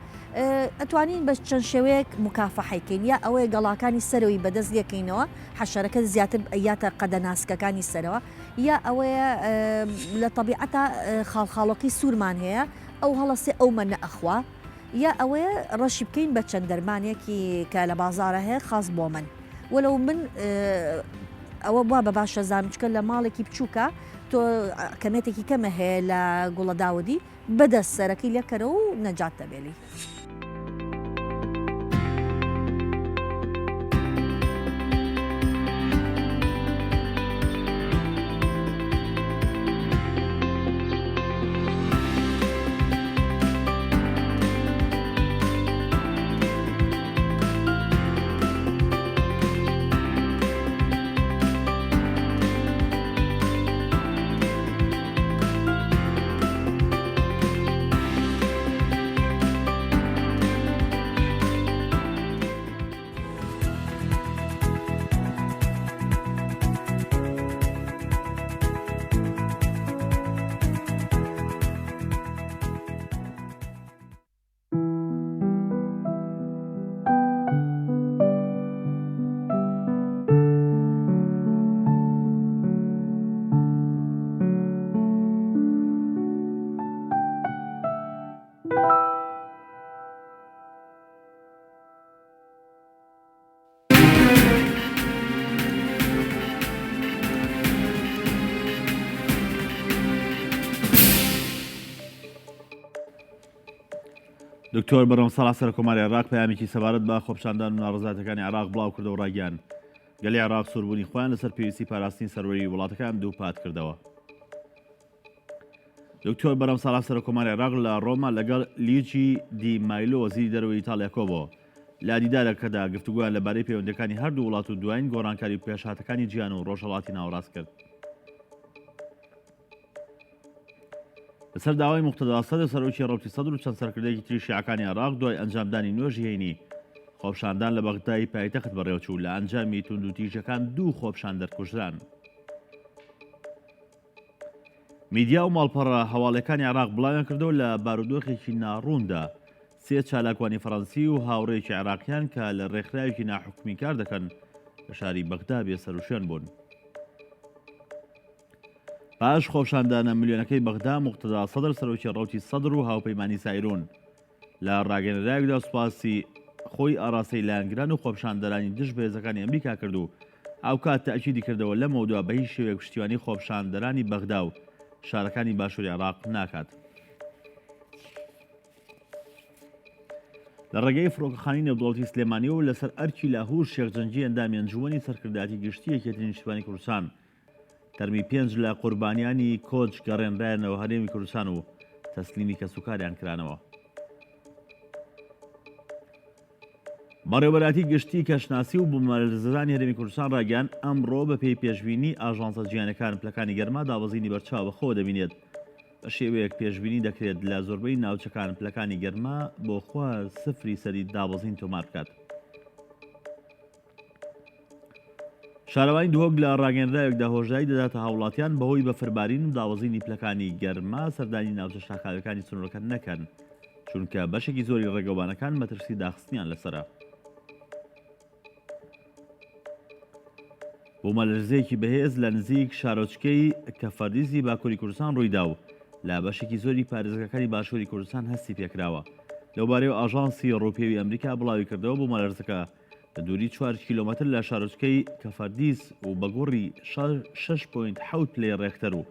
ئەتوانین بە چەند شێوەیەک مکافەحیکەین یا ئەوەیە گەڵاکانی سەرەوەی بەدەست لێکەینەوە حەشەرەکە زیاتر یاتە قەدەناسکەکانی سەرەوە یا ئەوەیە لە طبیعەتە خاڵخاڵۆکی سوورمان هەیە ئەو هەڵەسێ ئەو مەنە ئەخوا یا ئەوەیە ڕەشی بکەین بە چەند دەرمانێکی کە لە بازارە هەیە خاص بۆ من وەلەو من ئەوە بوا بە باشە زانچکە لە ماڵێکی بچووکە تۆ کەمێتێکی کەمە هەیە لە گوڵە داودی بەدەست سەرەکەی لێکەرە و نەجات دەبێلی. دکتۆر بەڕەمساڵ سەرۆکۆماری عێراق پەیامێکی سەبارەت بە خۆپیشاندان و ناڕەزایەتەکانی عێراق بڵاو کردەوە ڕاگەیاند گەلی عێراق سووربوونی خۆیان لەسەر پێویستی پاراستنی سەروەری وڵاتەکان دوو پات کردەوە. دکتۆر بەڕەمساڵ سەرۆکۆماری عێراق لە ڕۆما لەگەڵ لیجی دی مایلۆ وەزیری دەرەوەی ئیتاڵیا کۆبەوە لە دیدارەکەدا گفتوگویان لەبارەی پەیوەندەکانی هەردوو وڵات و دوایین گۆڕانکاری و پێشهاتەکانی گیان و ڕۆژهەڵاتی ناوەڕاست کرد. لەسەر داوای موقتەدا سەدر سەرۆکی ڕەوتی سەدر و چەند سەرکردەیەکی تری شیعەکانی عێراق دوای ئەنجامدانی نوێژی هەینی خۆپیشاندان لە بەغدای پایتەخت بەڕێوەچوو لە ئەنجامی توندوتیژەکان دوو خۆپیشان دەرکوژران. میدیا و ماڵپەڕە هەواڵەکانی عێراق بڵاویان کردەوە لە بارودۆخێکی ناڕووندا سێ چالاکوانی فەڕەنسی و هاوڕێیەکی عێراقیان کە لە ڕێکخراوێکی ناحکومی کار دەکەن لە شاری بەغدا بێسەروشێن بوون. پاش خۆپیشاندانە ملیۆنەکەی بەغدا موقتەدا سەدر سەرۆکی ڕەوتی سەدر و هاوپەیمانی سایرون لە ڕاگەنەرایەکدا سوپاسی خۆی ئاراستەی لایەنگران و خۆپیشاندەرانی دژ بەهێزەکانی ئەمریکا کرد و ئەو کات تەئکیدی کردەوە لە مەودووە بە هیچ شێوەیەک پشتیوانی خۆپیشاندەرانی بەغدا و شارەکانی باشووری عێراق ناکات. لە ڕێگەی فڕۆکەخانی نێودەوڵەتی سلێمانی و لەسەر ئەرکی لاهور شێخ جەنگی ئەندامی ئەنجومەنی سەرکردایەتی گشتی یەکێتی نیشتیمانی کوردستان تەرمی 5 لە قوربانیانی کۆچ گەڕێنرایەنەوە هەرێمی کوردستان و تەسلیمی کەسوکاریان کرانەوە. بەڕێوەبەراتی گشتی کەشناسی و بوومەلەرزەکانی هەرێمی کوردستان ڕاگەیان ئەمڕۆ بە پێی پێشبینی ئاژانسە جیهانیەکان پلەکانی گەرما دابەزینی بەرچاو بەخۆ دەبینێت. بە شێوەیەک پێشبینی دەکرێت لە زۆربەی ناوچەکان پلەکانی گەرما بۆ خوا سفری سەری دابەزین تۆمار بکات. شارەوانی دووهۆک لە ڕاگەنرایەکدا هۆژایی دەداتە هاوڵاتیان بەهۆی بەفربارین و داوەزینی پلەکانی گەرما سەردانی ناوچە شاخاوەکانی سنوورەکە نەکەن، چونکە بەشێکی زۆری ڕێگەوانەکان مەترسی داخستنیان لەسرە. بوومەلەرزەیەکی بەهێز لە نزیک شارۆچکەی کەفەردیزی باکووری کوردستان ڕوویدا و لە بەشێکی زۆری پارێزگاکانی باشووری کوردستان هەستی پێکراوە. لەوبارەیەوە ئاژانسی ڕووپێوی ئەمریکا بڵاوی کردەوە بوومەلەرزەکە لە دووری 4 کیلۆمەتر لە شارۆچکەی کەفەردیز و بەگۆڕی 6.7 پلەی ڕێکتەر و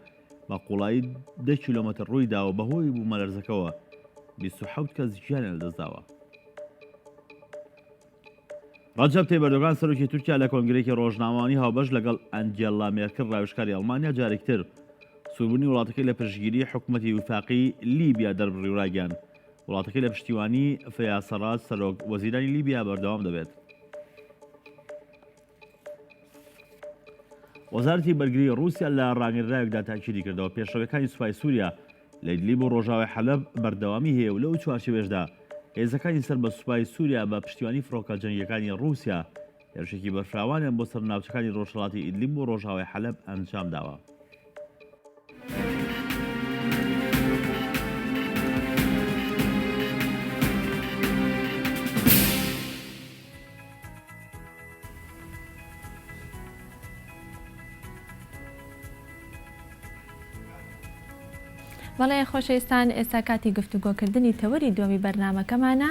بە قوڵایی 10 کیلۆمەتر ڕوویداوە بەهۆی بوومەلەرزەکەەوە 27 کەس گیانیان لەدەستداوە. ڕەجەب تەیب ئەردۆغان سەرۆکی تورکیا لە کۆنگرێکی ڕۆژنامەوانی هاوبەش لەگەڵ ئەنجێلا مێرکل ڕاوێژکاری ئەڵمانیا جارێکتر سووربوونی وڵاتەکەی لە پشتگیری حکوومەتی وفاقی لیبیا دەربڕی و ڕاگەیاند. وڵاتەکەی لە پشتیوانی فەیاز سەراج سەرۆک وەزیرانی لیبیا بەردەوام دەبێت. وەزارەتی بەرگری رووسیا لە ڕاگەنرایەکدا تاکیدی کردەوە پێشەوەکانی سوپای سووریا لە ئیدلیب و ڕۆژاوای حەلەب بەردەوامی هەیە و لەو چوارچێوێژدا هێزەکانی سەر بە سوپای سووریا بە پشتیوانی فڕۆکە جەنگیەکانی رووسیا هێرشێکی بەرفراوانیان بۆ سەر ناوچەکانی ڕۆژهەڵاتی ئیدلیب و ڕۆژاوای حەلەب ئەنجام داوە. بەڵێ خۆشەویستان ئێستا کاتی گفتوگۆکردنی تەوەری دووەمی بەرنامەکەمانە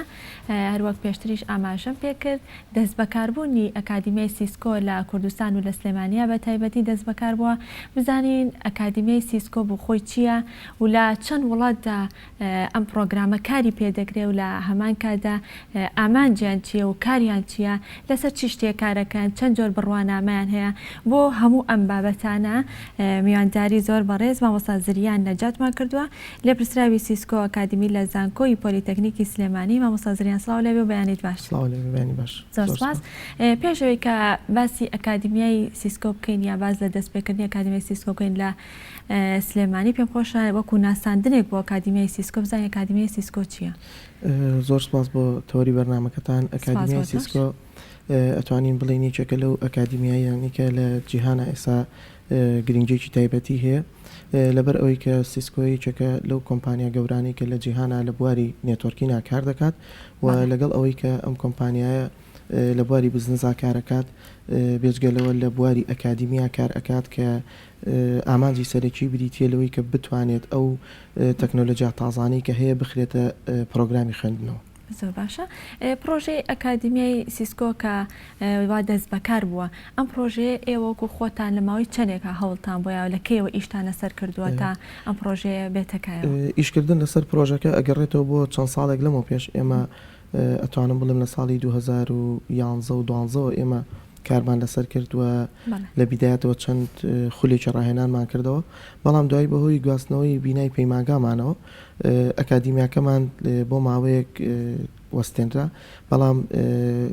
هەروەک پێشتریش ئاماژەم پێکرد دەست بەکاربوونی ئەکادیمیای سیسکۆ لە کوردستان و لە سلێمانیا بە تایبەتی دەست بەکار بووە. بزانین ئەکادیمیای سیسکۆ بۆ خۆی چییە و لە چەند وڵاتدا ئەم پرۆگرامە کاری پێدەگرێ و لە هەمان کادا ئامانجیان چییە و کاریان چییە لەسەر چی شتێک کارەکەن چەند جۆر بڕوانامەیان هەیە بۆ هەموو ئەم بابەتانە میوانداری زۆر بەڕێز مامۆستا زریان نەجاتمان کردووە لە پرسراوی سیسکۆ ئەکادمی لە زانکۆی پۆلیتەکنیکی سلێمانی. مامۆستا زریان سڵاو لەبێ و بەیانیت باش. زۆر سپاس. پێشەوەی کە باسی ئەکادمیای سیسکۆ بکەین یا باز لە دەستپێکردنی ئەکادمیای سیسکۆ بکەین لە سلێمانی پێم خۆشە وەکو ناساندنێک بۆ ئەکادمیای سیسکۆ بزانین ئەکادمیای سیسکۆ چییە؟ زۆر سپاس بۆ تەوەری بەرنامەکەتان. ئەکادمیای سیسکۆ ئەتوانین بڵێن یەکێکە لەو ئەکادمیایانی کە لە جیهانە ئێستا گرنگجێکی تایبەتی هەیە لەبەر ئەوەی کە سیسکۆی چەکە لەو کۆمپانیا گەورانی کە لە جیهانە لە بواری نێتۆرکینە کار دەکات و لەگەڵ ئەوەی کە ئەم کۆمپانیایە لە بواری بزنسا کارەکات بێجگەلەوە لە بواری ئەکادیمیا کار ئەکات کە ئامانجی سەرەکی بریتە لەوەی کە بتوانێت ئەو تەکنۆلۆژیا تازانەی کە هەیە بخرێتە پرۆگرامی خوێندنەوە. زۆر باشە. پرۆژەی ئەکادمیای سیسکۆ کە وا دەست بەکار بووە ئەم پرۆژەیە ئێوەکو خۆتان لە ماوەی چەندێکە هەوڵتان بۆیە لە کێوە ئیشتانە سەر کردووە تا ئەم پرۆژەیە بێتەکایەوە؟ ئیشکردن لەسەر پرۆژەکە ئەگەڕێتەوە بۆ چەند ساڵێک لەمەوە پێش ئێمە ئەتوانم بڵێم لە ساڵی 2011 و 2012 ئێمە کارمان لەسەر کردووە لە بیدایەتەوە چەند خولێکی ڕاهێنانمان کردەوە بەڵام دوای بەهۆی گواستنەوەی بینای پەیمانگامانەوە ئەکادیمیاکەمان بۆ ماوەیەک وەستێنرا بەڵام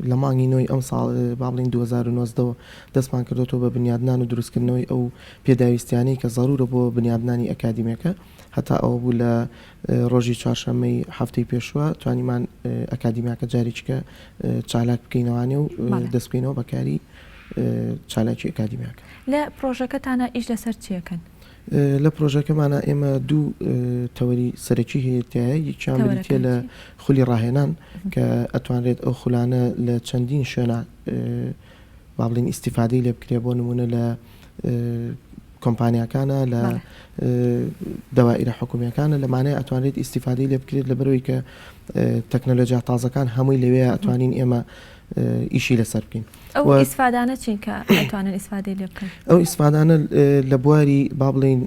لە مانگی نۆی ئەم ساڵ با بڵین 2019 دەستمان کردوەوە بە بنیادنان و دروستکردنەوەی ئەو پێداویستیانی کە زەڕورە بۆ بنیادنانی ئەکادیمیەکە هەتا ئەوە بوو لە ڕۆژی چوارشەممەی هەفتەی پێشوە توانیمان ئەکادیمیاکە جارێکیکە چالاک بکەینەوەوانێ و دەست بکەینەوە بەکاری چالاکی ئەکادیمیاکە. لە پرۆژەکەتانە ئیش لەسەر چیەکەن؟ لە پرۆژەکەمانە ئێمە دوو تەوەری سەرەکی هەیەتایە یەکیان بریتە لە خولی ڕاهێنان کە ئەتوانرێت ئەو خولانە لە چەندین شوێنە با بڵین ئیسیفادەی لێ بکرێ بۆ نمونە لە کۆمپانیاکانە لە دەوائرە حکوومیەکانە لەمانەیە ئەتوانێت ئیسیفادەی لێ بکرێت لەبەرەوەی کە تەکنۆلۆژیا تازەکان هەمووی لەوەیە ئەتوانین ئێمە ئیشی لەسەر بکەین. ئەو ئیسفادانە چین کە ئەتوانن ئیسفادەی لێ بکەن ئەو ئیسفادانە لە بواری با بڵین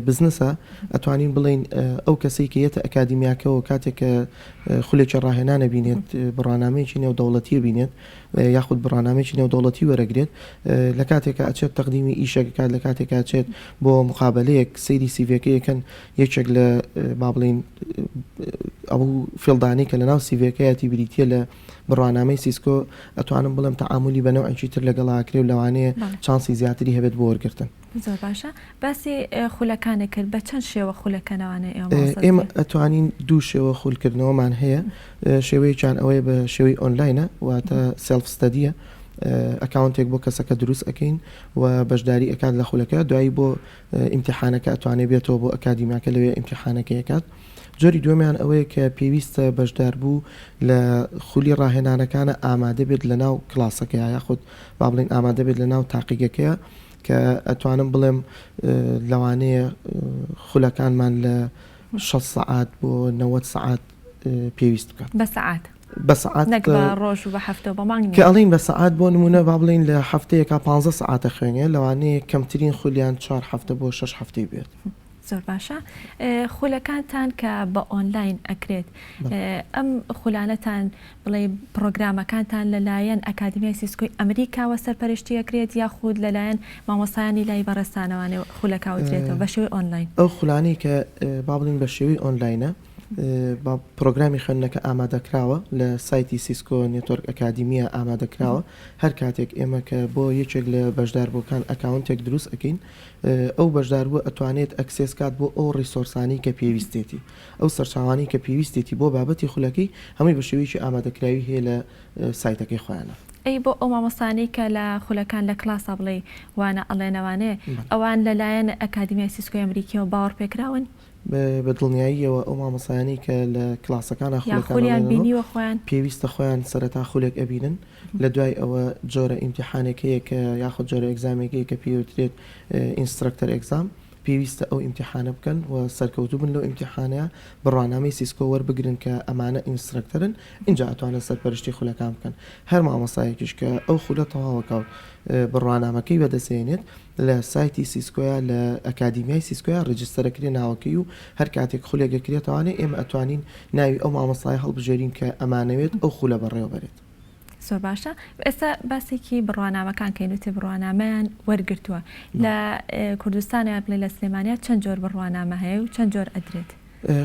بزنسە ئەتوانین بڵین ئەو کەسەی کە یەتە ئەکادیمیاکەەوە کاتێک کە خولێکی ڕاهێنانە بینێت بڕانامەیەکی نێودەوڵەتی بینێت یاخود بڕانامێکی نێودەوڵەتی وەرەگرێت لە کاتێکە ئەچێت تەقدیمی ئیشەکات لە کاتێک ئاچێت بۆ مقابلەیەک سەیری سیڤەکەیەکەن یەکێک لە با بڵین ئەو فێڵدانی کە لە ناو سیڤەکەیەتی بریتە لە بڕوانامەی سیسکۆ ئەتوانم بڵم تەعاملی بەنەوەی تر لەگەڵاکرێ و لەوانەیە چانسی زیاتری هەبێت بۆ وەرگرتن. زۆر باشە باسی خولەکانە کرد بە چەند شێوە خولەکەنەوەوانە ئێمە ئەتوانین دوو شێوە خولکردنەوەمان هەیە شێوەیەکیان ئەوەیە بە شێوەی ئۆنلاینە واتە سێلف ستەدیە ئەکاونتێک بۆ کەسەکە دروست ئەەکەین و بەشداری ئەکات لە خولەکە دوایی بۆ ئیمتحانەکە ئەتوانێت بێتەوە بۆ ئەکادیمیاکە لەوێ ئیمتحانەکەیەکات. جۆری دومیان ئەوەیە کە پێویستە بەشدار بوو لە خولی ڕاهێنانەکانە ئامادە بێت لە ناو کلاسەکەیە یاخود با بڵین ئامادە بێت لە ناو تاقیگەکەیە کە ئەتوانم بڵێم لەوانەیە خولەکانمان لە 6 سعات بۆ 90 سعات پێویست بکات بە سعات بە سعات ڕۆژ و بە هەفتە بە مانگ کە ئەڵین بە سعات بۆ نمونە با بڵین لە هەفتەیەکە 15 سعاتە خوێنێ لەوانەیە کەمترین خولیان 4 هەفتە بۆ 6 هەفتەی بێت. زۆر باشە خولەکانتان کە بە ئۆنلاین ئەکرێت ئەم خولانەتان بڵێ پرۆگرامەکانتان لەلایەن ئەکادمیای سیسکۆی ئەمریکاوە سەرپەرشتی ئەکرێت یاخود لەلایەن مامۆسایانی لای بەڕێستانەوانێ خولەکاوترێتەوە بە شێوەی ئۆنلاین. ئەو خولانی کە با بڵین بە شێوەی ئۆنلاینە پرۆگرامی خوێندنەکە ئامادەکراوە لە سایتی سیسکۆ نێتۆرک ئەکادیمیە ئامادەکراوە هەر کاتێک ئێمە کە بۆ یەکێک لە بەشداربووکان ئەکاونتێک دروست ئەکەین ئەو بەشداربوو ئەتوانێت ئەکسس کات بۆ ئەو ڕیسۆرسانی کە پێویستێتی ئەو سەرچاوانی کە پێویستێتی بۆ بابەتی خولەکەی هەمووی بە شێوەیەکی ئامادەکراوی هەیە لە سایتەکەی خۆیانە. ئەی بۆ ئەو مامۆستانی کە لە خولەکان لە کلاسە بڵێ وانە ئەڵێنەوانێ ئەوان لەلایەن ئەکادمیای سیسکۆی ئەمریکیەوە باوەڕ پێکراون بە دڵنیاییەوە ئەو مامۆسایانی کە لە کلاسەکانە خولەکان بینیوە خۆیان پێویستە خۆیان سەرەتا خولێک ئەبینن لە دوای ئەوە جۆرە ئیمتحانێکەیە کە یاخود جۆرە ئەگزامێکەیە کە پێوترێت ئینسترکتەر ئەگزام پێویستە ئەو ئیمتحانە بکەن و سەرکەوتوو بن لەو ئیمتحانەیە بڕوانامەی سیسکۆ وەربگرن کە ئەمانە ئینسترکتەرن اینجا ئەتوانن سەرپەرشتی خولەکان بکەن هەر مامۆسایەکیش کە ئەو خولە تەواوەکەوت بڕوانامەکەی بەدەستێنێت لە سایتی سیسکۆیە لە ئەکادیمیای سیسکۆیە ڕجستەرەکری ناوەکەی و هەر کاتێک خولێگەکرێتوانێ ئێمە ئەتوانین ناوی ئەو مامۆسای هەڵبژێرین کە ئەمانەوێت ئەو خولە بەڕێوە بێت. زۆر باشە ئێستا باسێکی بڕوانامەکان کەینوتێ بڕوانامەیان وەرگرتووە لە کوردستانیان بڵێ لە سلێمانیا چەند جۆر بڕوانامە هەیە و چەند جۆر ئەدرێت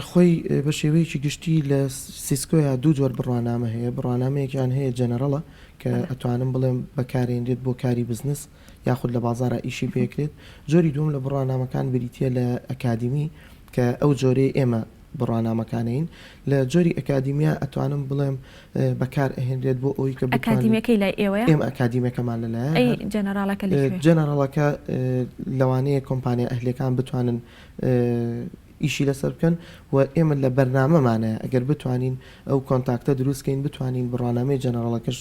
خۆی بە شێوەیەکی گشتی لە سیسکۆیە دوو جۆر بڕوانامە هەیە بڕوانامەیەکیان هەیە جەنەرەڵە کە ئەتوانم بڵێم بەکارێنرێت بۆ کاری بزنس یاخود لە بازارە ئیشی پێکرێت جۆری دوم لە بڕوانامەکان بریتە لە ئەکادیمی کە ئەو جۆرەی ئێمە بڕوانامەکانین لە جۆری ئەکادیمیا ئەتوانم بڵێم بەکار ئەهێنرێت بۆ ئەوی کە ئەکادیمیەکەی لای ئێوەیە ئێمە ئەکادیمەکەمان لەلایەن جەنەرالەکە لەوانەیە کۆمپانیا ئەهلەکان بتوانن ئیشی لەسەر بکەن و ئێمە لە بەرنامەمانەیە ئەگەر بتوانین ئەو کۆنتاکتە دروستکەین بتوانین بڕوانامەی جەنەرالەکەش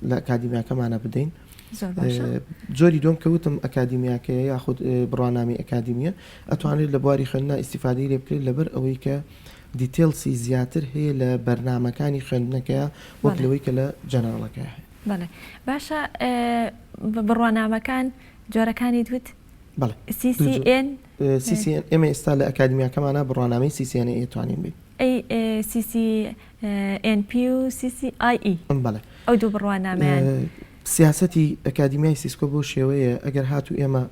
لە ئەکادیمیاکەمانە بدەین. جۆری دوم کەوتم ئەکادیمیاکەیە یاخود بڕوانامی ئەکادیمیە ئەتوانێت لە بواری خوێندنا ئیسیفادەی لێ بکرێت لەبەر ئەوەی کە دیتێلسی زیاتر هەیە لە بەرنامەکانی خوێندنەکەیە وەک لەوەی کە لە جەنەرالەکە هەیە. بەڵێ باشە بڕوانامەکان جۆرەکانی دوت CCN ئێمە ئێستا لە ئەکادیمیاکەمانە بڕوانامەی CCN ئێتوانین بین CCNP و CCIE بەڵێ ئەو دوو بڕوانامەیان سیاسەتی ئەکادیمیای سیسکۆ بۆ شێوەیە ئەگەر هاتوو ئێمە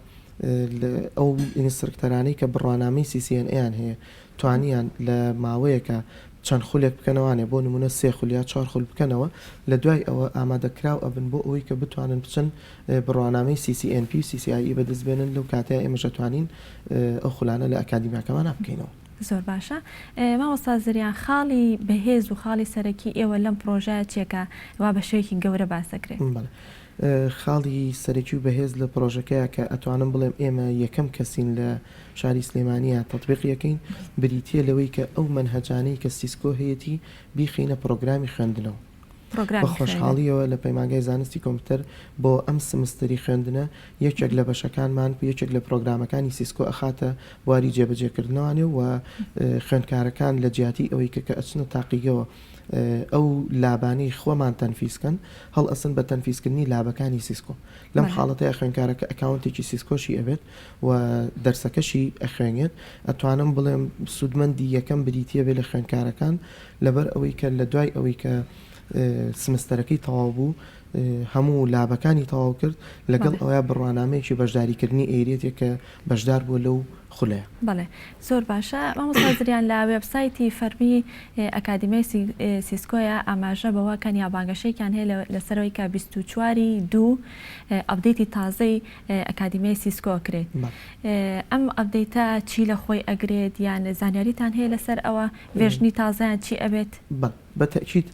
ئەو ئینسترکتەرانی کە بڕوانامەی CCNیان هەیە توانیان لە ماوەیەکە چەند خولێک بکەنەوانێ بۆ نمونە 3 خولیا 4 خول بکەنەوە لە دوای ئەوە ئامادەکراو ئەبن بۆ ئەوەی کە بتوانن بچن بڕوانامەی CCNP و CCIE بەدەستبێنن لەو کاتەیە ئێمەش دەتوانین ئەو خولانە لە ئەکادیمیاکەمانە بکەینەوە. زۆر باشە مامۆستا زریان خاڵی بەهێز و خاڵی سەرەکی ئێوە لەم پرۆژەیە چێکە وا بە شێوەیەکی گەورە باسەکرێت. خاڵی سەرەکی و بەهێز لە پرۆژەکەیە کە ئەتوانم بڵێم ئێمە یەکەم کەسین لە شاری سلێمانیە تەطبیقیەکەین بریتە لەوەی کە ئەو منهەجانەی کە سیسکۆ هەیەی بیخینە پرۆگرامی خوێندنەوە بە خۆشحاڵیەوە لە پەیمانگای زانستی کۆمپیوتەر بۆ ئەم سمستری خوێندنە یەکێک لە بەشەکانمان یەکێک لە پرۆگرامەکانی سیسکۆ ئەخاتە بواری جێبەجێکردنەوەوانێ و خوێندکارەکان لە جیاتی ئەوەی کە ئەچنە تاقیگەوە ئەو لابانی خۆمان تەنفیسکەن هەڵ ئەسن بە تەنفیسکردنی لابەکانی سیسکۆ لەم حاڵەتەیە خوێنکارەکە ئەکاونتێکی سیسکۆشی ئەبێت و دەرسەکەشی ئەخوێنێت ئەتوانم بڵێم سوودمەندی یەکەم بریتە بێ لە خوێنکارەکان لەبەر ئەوەی کە لە دوای ئەوەی کە سمستەرەکەی تەواو بوو هەموو لابەکانی تەواو کرد لەگەڵ ئەوە بڕوانامەیەکی بەشداریکردنی ئێرێتێک کە بەشدار بوو لەو خولەیە. بەڵێ زۆر باشە مامۆستازریان لە وێبسایتی فەرمی ئەکادیمی سیسکۆیە ئاماژە بەوە کە نیابانگەشەیەکیان هەیە لەسەرەوەی کە 24/2 ئەپدەیتی تازەی ئەکادیمی سیسکۆ کرێت. ئەم ئەپدەیتە چی لە خۆی ئەگرێت یان زانیاریتان هەیە لەسەر ئەوە وێژنی تازایان چی ئەبێت؟ بەتەکیید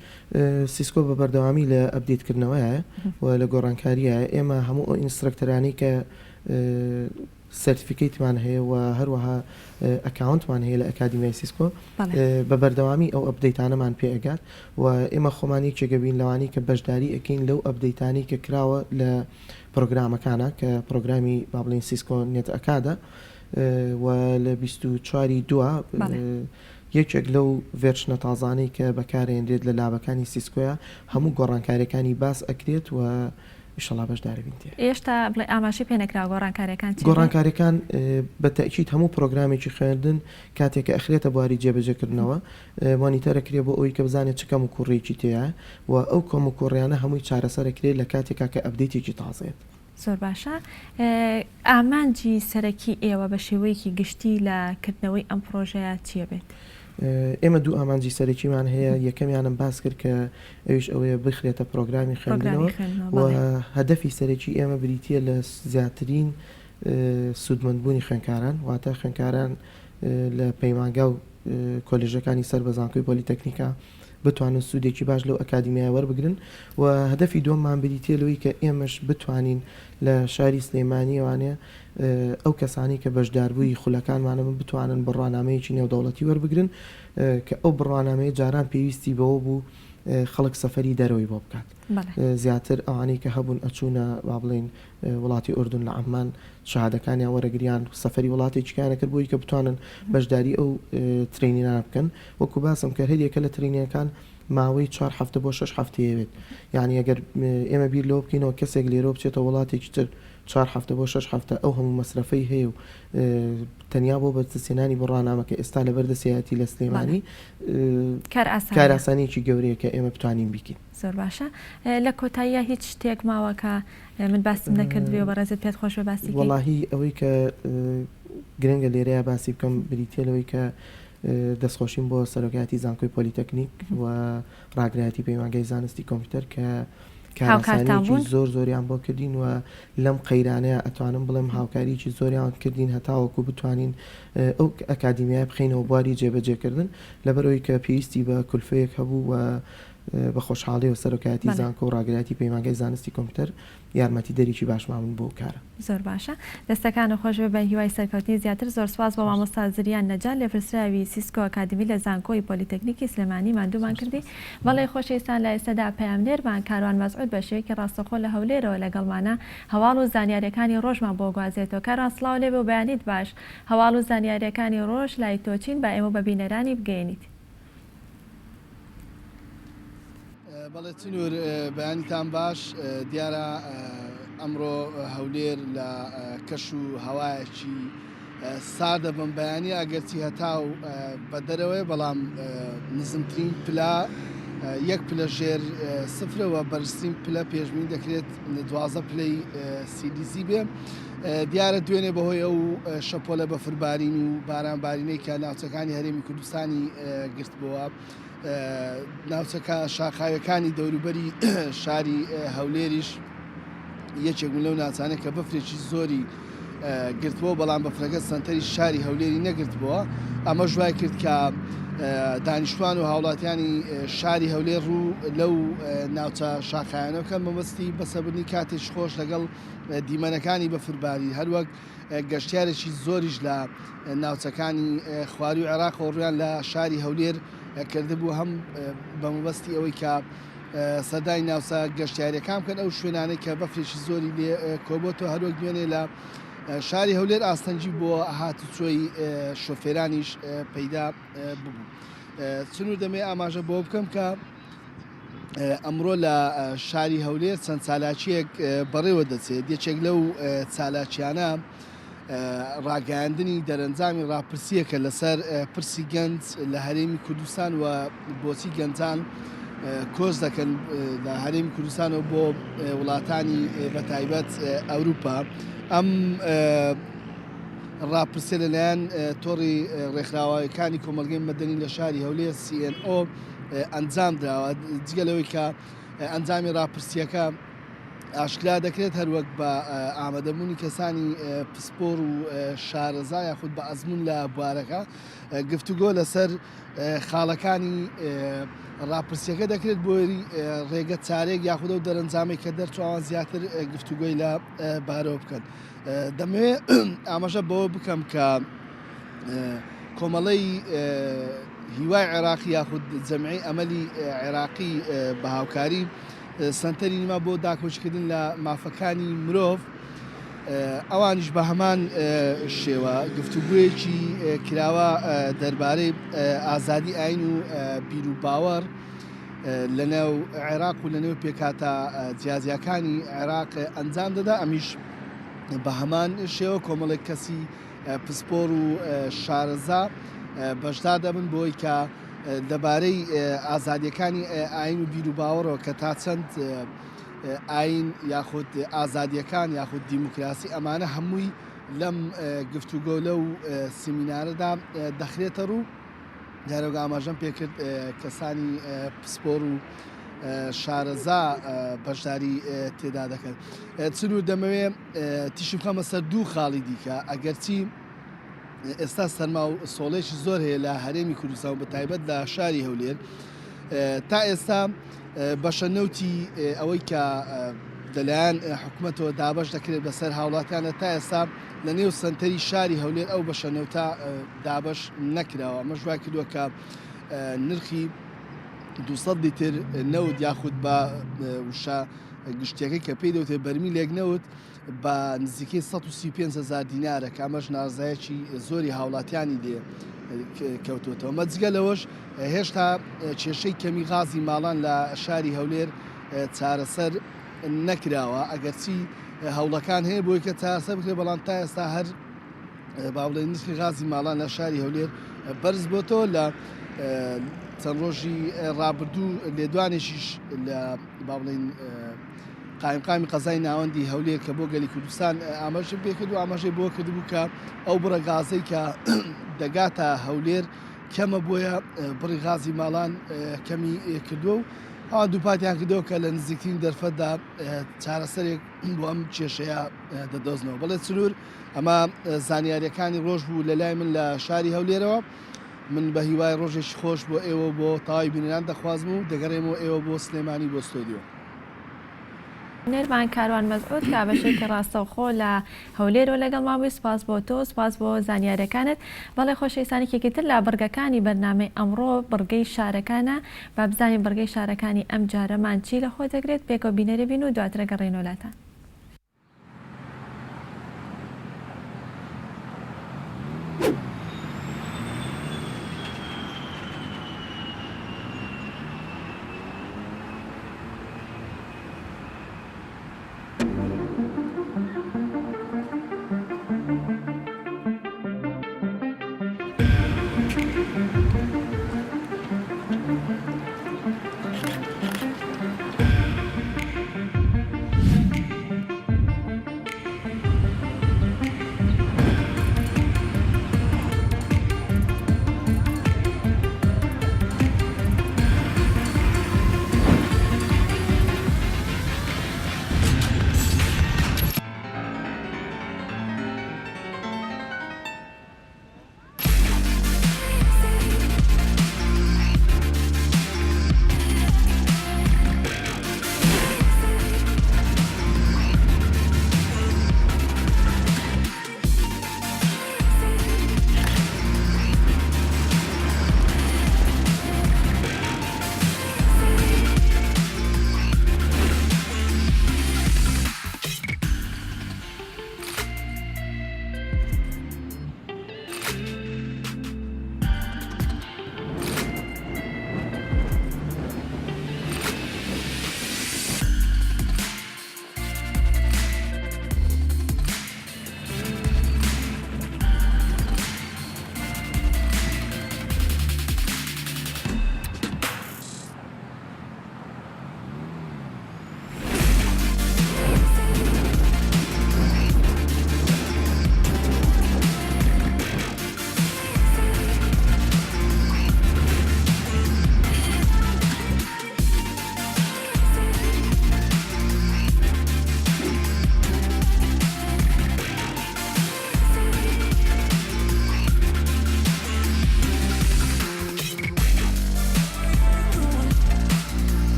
سیسکۆ بە بەردەوامی لە ئەپدەیتکردنەوەیە و لە گۆڕانکاریە ئێمە هەموو ئەو ئینسترکتەرانی کە سرتیفیکیتمان هەیە و هەروەها ئەکاونتمان هەیە لە ئەکادیمی سیسکۆ بە بەردەوامی ئەو ئەپدەیتانەمان پێئگات و ئێمە خۆمانی چێگەبین لەوانی کە بەشداری ئەکەین لەو ئەپدەیتانی کە کراوە لە پرۆگرامەکانە کە پرۆگرامی با بڵین سیسکۆ نێت ئەکادە و لە 24/2 یەکێک لەو ڤێرشنە تازانەی کە بەکارێنرێت لە لابەکانی سیسکۆیە هەموو گۆڕانکاریەکانی باس ئەکرێت و ئیشەڵا بەشداربین. ئێشتا بڵێ ئاماژەی پێنەکرا گۆڕانکاریەکان گۆڕانکاریەکان بەتەکیید هەموو پرۆگرامێکی خوێندن کاتێککە ئەخرێتە بواری جێبەجێکردنەوە مانیتەرەکرێ بۆ ئەوی کە بزانێت چ کەم و کوڕێکی تێیە و ئەو کۆم و کوڕیانە هەمووی چارەسەرەکرێت لە کاتێکا کە ئەپدەیتێکی تازێت. زۆر باشە ئامانجی سەرەکی ئێوە بە شێوەیەکی گشتی لە کردنەوەی ئەم پرۆژەیە چیە بێت؟ ئێمە دوو ئامانجی سەرەکیمان هەیە یەکەمیانم باس کرد کە ئەوش ئەوەیە بخرێتە پرۆگرامی خوێندنەوە و هەدەفی سەرەکی ئێمە بریتە لە زیاترین سوودمەندبوونی خوێنکاران واتە خوێنکاران لە پەیمانگا و کۆلێژەکانی سەر بە زانکۆی پۆلیتەکنیکا بتوانن سوودێکی باش لەو ئەکادیمیە وەربگرن و هەدەفی دووەممان بریتە لەوەی کە ئێمەش بتوانین لە شاری سلێمانیوانێ ئەو کەسانی کە بەشداربووی خولەکانمانە من بتوانن بڕوانامەیەکی نێودەوڵەتی وەربگرن کە ئەو بڕوانامەیە جاران پێویستی بەوە بوو خەڵک سەفەری دەرەوەی بۆ بکات زیاتر ئەوانەی کە هەبوون ئەچوونە با بڵێن وڵاتی ئوردون لە عەمان شەهادەکانیان وەرەگریان سەفەری وڵاتێکیانە کرد بۆی کە بتوانن بەشداری ئەو ترینینان بکەن وەکو باسم کە هەریەکە لە ترینیەکان ماوەی 4 هەفتە بۆ 6 هەفتەیەوێت یعنی ئەگەر ئێمە بیر لەوە بکەینەوە کەسێک لێرە بچێتە وڵاتێکی تر 4 هەفتە بۆ 6 هەفتە ئەو هەموو مەسرەفەی هەیە و تەنیا بۆ بەدەستهێنانی بڕوانامەکە ئێستا لە بەردەسیەتی لە سلێمانی کارئاسانیەکی گەورەیە کە ئێمە بتوانین بیکەین. زۆر باشە لە کۆتاییە هیچ شتێک ماوە کە من باسم نەکردوێ بەڕێزت پێت خۆش بە باسی وەڵاهی ئەوەی کە گرنگە لێرەیە باسی بکەم بریتێلەوەی کە دەستخۆشیم بۆ سەرۆکایەتی زانکۆی پۆلیتەکنیک و ڕاگرایەتی پەیمانگای زانستی کۆمپیوتەر کە کارەسانیی زۆر زۆریان بۆ کردین و لەم قەیرانەیە ئەتوانم بڵێم هاوکاریی زۆریان کردین هەتاوەکو بتوانین ئەو ئەکادیمیای بخینەوە بواری جێبەجێکردن لەبەرەوەی کە پێویستی بە کولفەیەک هەبوو و بە خۆشحاڵی و سەرۆکایەتی زانکۆ و ڕاگرایەتی پەیمانگای زانستی کۆمپیوتەر یارمەتی دەریکی باشمامون بۆ کارە. زۆر باشە دەستەکان خۆش بە هیوای سەرکەوتنی زیاتر زۆر سواز بۆ مامۆستا زریان نەجار لە فرسراوی سیسکۆ ئەکادمی لە زانکۆی پۆلیتەکنیکی سلێمانی ماندوومان کردی بەڵێ خۆشەویستان لە ئێستادا پەیامنێرمان کاروان مەسعود بە شێوەیەکی ڕاستەخۆ لە هەولێرەوە لەگەڵمانە هەواڵ و زانیاریەکانی ڕۆژمان بۆ گوازێتەوە کاران سڵاو لێ بێ و بەیانیت باش هەواڵ و زانیاریەکانی ڕۆژ لای تۆچین با ئێمە بە بینەرانی بگەێنیت. بەڵێ چنوور بەیانیتان باش دیارە ئەمڕۆ هەولێر لە کەش و هەوایەکی سادە بم بەیانی ئەگەرچی هەتاو بە دەرەوەی بەڵام نزمترین پلا یەک پلە ژێر سفرەوە بەرزترین پلە پێشبینی دەکرێت 12 پلەی سیلیزی بێ دیارە دوێنێ بەهۆی ئەو شەپۆلە بەفربارین و بارانبارینەی کە ناوچەکانی هەرێمی کوردستانی گرتبووە ناوچەکە شاخاوەکانی دەوروبەری شاری هەولێریش یەکێک لەو ناچانە کە بەفرێکی زۆری گرتبووە بەڵام بەفرەکە سنتەری شاری هەولێری نەگرتبووە ئەمە ژوای کرد کە دانیشتوان و هاوڵاتیانی شاری هەولێر ڕوو لەو ناوچە شاخایانەوە کە مەبەستی بەسەبرنی کاتێک خۆش لەگەڵ دیمەنەکانی بەفرباری هەروەک گەشتیارێکی زۆریش لە ناوچەکانی خواری و عێراق و ڕویان لە شاری هەولێر کردبوو هەم بە مەبەستی ئەوەی کە سەدای ناوچە گەشتیاریەکان بکەن ئەو شوێنانەی کە بەفرێکی زۆری لێ کۆبۆتەوە هەروەک دوێنێ لە شاری هەولێر ئاستەنجی بۆ هاتوچۆی شۆفێرانیش پەیدا ببوو چنوور دەمێ ئاماژە بۆ بکەم کە ئەمڕۆ لە شاری هەولێر چەند چالاکیەک بەڕێوە دەچێت یەکێک لەو چالاکیانە ڕاگەاندنی دەرەنجامی ڕاپرسیەکە لەسەر پرسی گەنج لە هەرێمی کوردستان و بۆچی گەنجان کۆز دەکەن لە هەرێمی کوردستانەوە بۆ وڵاتانی بەتایبەت ئەوروپا ئەم ڕاپرسێ لەلایەن تۆڕی ڕێکخراوەکانی کۆمەلگەی مەدەنی لە شاری هەولێر CNO ئەنجام دراوە جگە لەوەی کە ئەنجامی ڕاپرسیەکە ئاشکرا دەکرێت هەروەک بە ئامادەبوونی کەسانی پسپۆر و شارەزا یاخود بە ئەزمون لە بوارەکە گفتوگۆ لەسەر خاڵەکانی ڕاپرسیەکە دەکرێت بۆی ڕێگە چارێک یاخودە و دەرەنجامێک کە دەرچوان زیاتر گفتوگۆی لە بارەوە بکەن دەمەوێت ئاماژە بەوە بکەم کە کۆمەڵەی هیوای عێراقی یاخود جەمعی ئەمەلی عێراقی بە هاوکاری سنتەری نیمە بۆ داکۆچکردن لە مافەکانی مرۆڤ ئەوانیش بە هەمان شێوە گفتوگویەکی کراوە دەربارەی ئازادی ئاین و بیر و باوەڕ لەنێو عێراق و لەنێو پێکاتە جیازیەکانی عێراق ئەنجام دەدا ئەمیش بە هەمان شێوە کۆمەڵێک کەسی پسپۆر و شارەزا بەشدار دەبن بۆی کە دەبارەی ئازادیەکانی ئاین و بیر و باوەڕەوە کە تا چەند ئاین یاخود ئازادیەکان یاخود دیموکراسی ئەمانە هەمووی لەم گفتوگۆ لەو سیمینارەدا دەخرێتە ڕوو جارێگە ئاماژەم پێکرد کەسانی پسپۆر و شارەزا بەشداری تێدا دەکەن چنوور دەمەوێ تیشم خەمە سەر دوو خاڵی دیکە ئەگەرچی ئێستا سەرما و سۆڵێکی زۆر هەیە لە هەرێمی کوردستان و بە تایبەت لە شاری هەولێر تا ئێستا بەشەنەوتی ئەوەی کە لەلایەن حکوومەتەوە دابش دەکرێت بەسەر هاوڵاتیانە تا ئێستا لە نێو سنتەری شاری هەولێر ئەو بەشەنەوتە دابش نەکراوە ئەمە ژوای کردووە کە نرخی 200 لیتر نەوت یاخود بە وشە گشتیەکەی کە پێی دەوتێت بەرمیلێک نەوت بە نزیکەی 135,000 دینارە کە ئەمەش نازایەکی زۆری هاوڵاتیانی دێ کەوتوتەوە مەجگە لەوەش هێشتا کێشەی کەمی غازی ماڵان لە شاری هەولێر چارەسەر نەکراوە ئەگەرچی هەوڵەکان هەیە بۆی کە چارەسەر بکرێت بەڵام تا ئێستا هەر باوڵی نرخی غازی ماڵان لە شاری هەولێر بەرز بۆتەوە لە چەند ڕۆژی ڕابردوو لێدوانێکیش لە باوڵین قایمقامی قەزای ناوەندی هەولێر کە بۆ گەلی کوردستان ئاماژە پێکرد و ئاماژەی بۆ کردبوو کە ئەو بڕە گازەی کە دەگاتە هەولێر کەمە بۆیە بڕی غازی ماڵان کەمی کردووە و ئەوان دووپاتیان کردەوە کە لە نزیکترین دەرفەتدا چارەسەرێک بۆ ئەم کێشەیە دەدۆزنەوە بەڵێ چرور ئەمە زانیاریەکانی ڕۆژ بوو لە لای من لە شاری هەولێرەوە من بە هیوای ڕۆژێکی خۆش بۆ ئێوە بۆ تاوای بینران دەخوازم و دەگەڕێمەوە ئێوە بۆ سلێمانی بۆ ستۆدیۆ نێرمان کاروان مەزعود کا بەشێکی ڕاستەوخۆ لە هەولێر و لەگەڵ مابووی سپاس بۆ تۆ سپاس بۆ زانیاریەکانت بەڵێ خۆشەویستانێکێکی تر لە بڕگەکانی بەرنامەی ئەمڕۆ بڕگەی شارەکانە با بزانین بڕگەی شارەکانی ئەم جارەمان چی لە خۆ دەگرێت پێکەوە بینەرە بین و دواترە گەڕێنەوەلاتان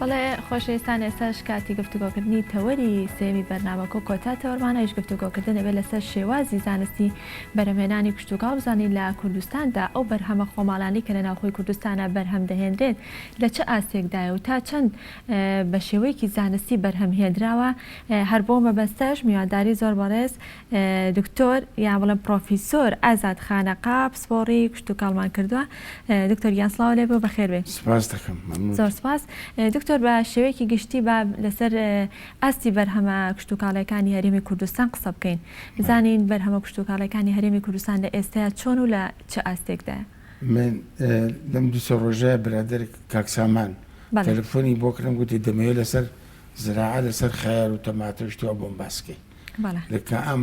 بەڵێ خۆشەویستان ئێستاش کاتی گفتوگۆکردنی تەوەری سێمی بەرنامەکە کۆتا تەوەرمانەویش گفتوگۆکردن دەبێت لەسەر شێوازی زانستی بەرهەمهێنانی کشتتوکاو بزانین لە کوردستاندا ئەو بەرهەمە خۆماڵانی کە لە ناوخۆی کوردستانە بەرهەم دەهێنرێت لە چه ئاستێکدایە و تا چەند بە شێوەیەکی زانستی بەرهەمهێنراوە هەر بۆ مەبەستەش میوانداری زۆر بەڕێز دکتۆر یان بڵێم پرۆفیسۆر ئازاد خانەقا پسپۆڕی کشتتوکاڵمان کردووە. دکتۆر گیان سڵاو لێ بۆ بەخێر بێ. سپاس دەکەم. زۆر سپاس. دکتۆر بە شێوەیەکی گشتی با لەسەر ئاستی بەرهەمە کشتتوکاڵەکانی هەرێمی کوردستان قسە بکەین. بزانین بەرهەمە کشتتوکاڵەکانی هەرێمی کوردستان لە ئێستایا چۆن و لە چه ئاستێکدایە؟ من لەم دووسە ڕۆژەیە برادر کاکسامان تەلەفۆنی بۆ کردم گوتی دەمەوێت لەسەر زراعە لەسەر خەیار و تەماتە شتووە بۆم باسکەی لەکە ئەم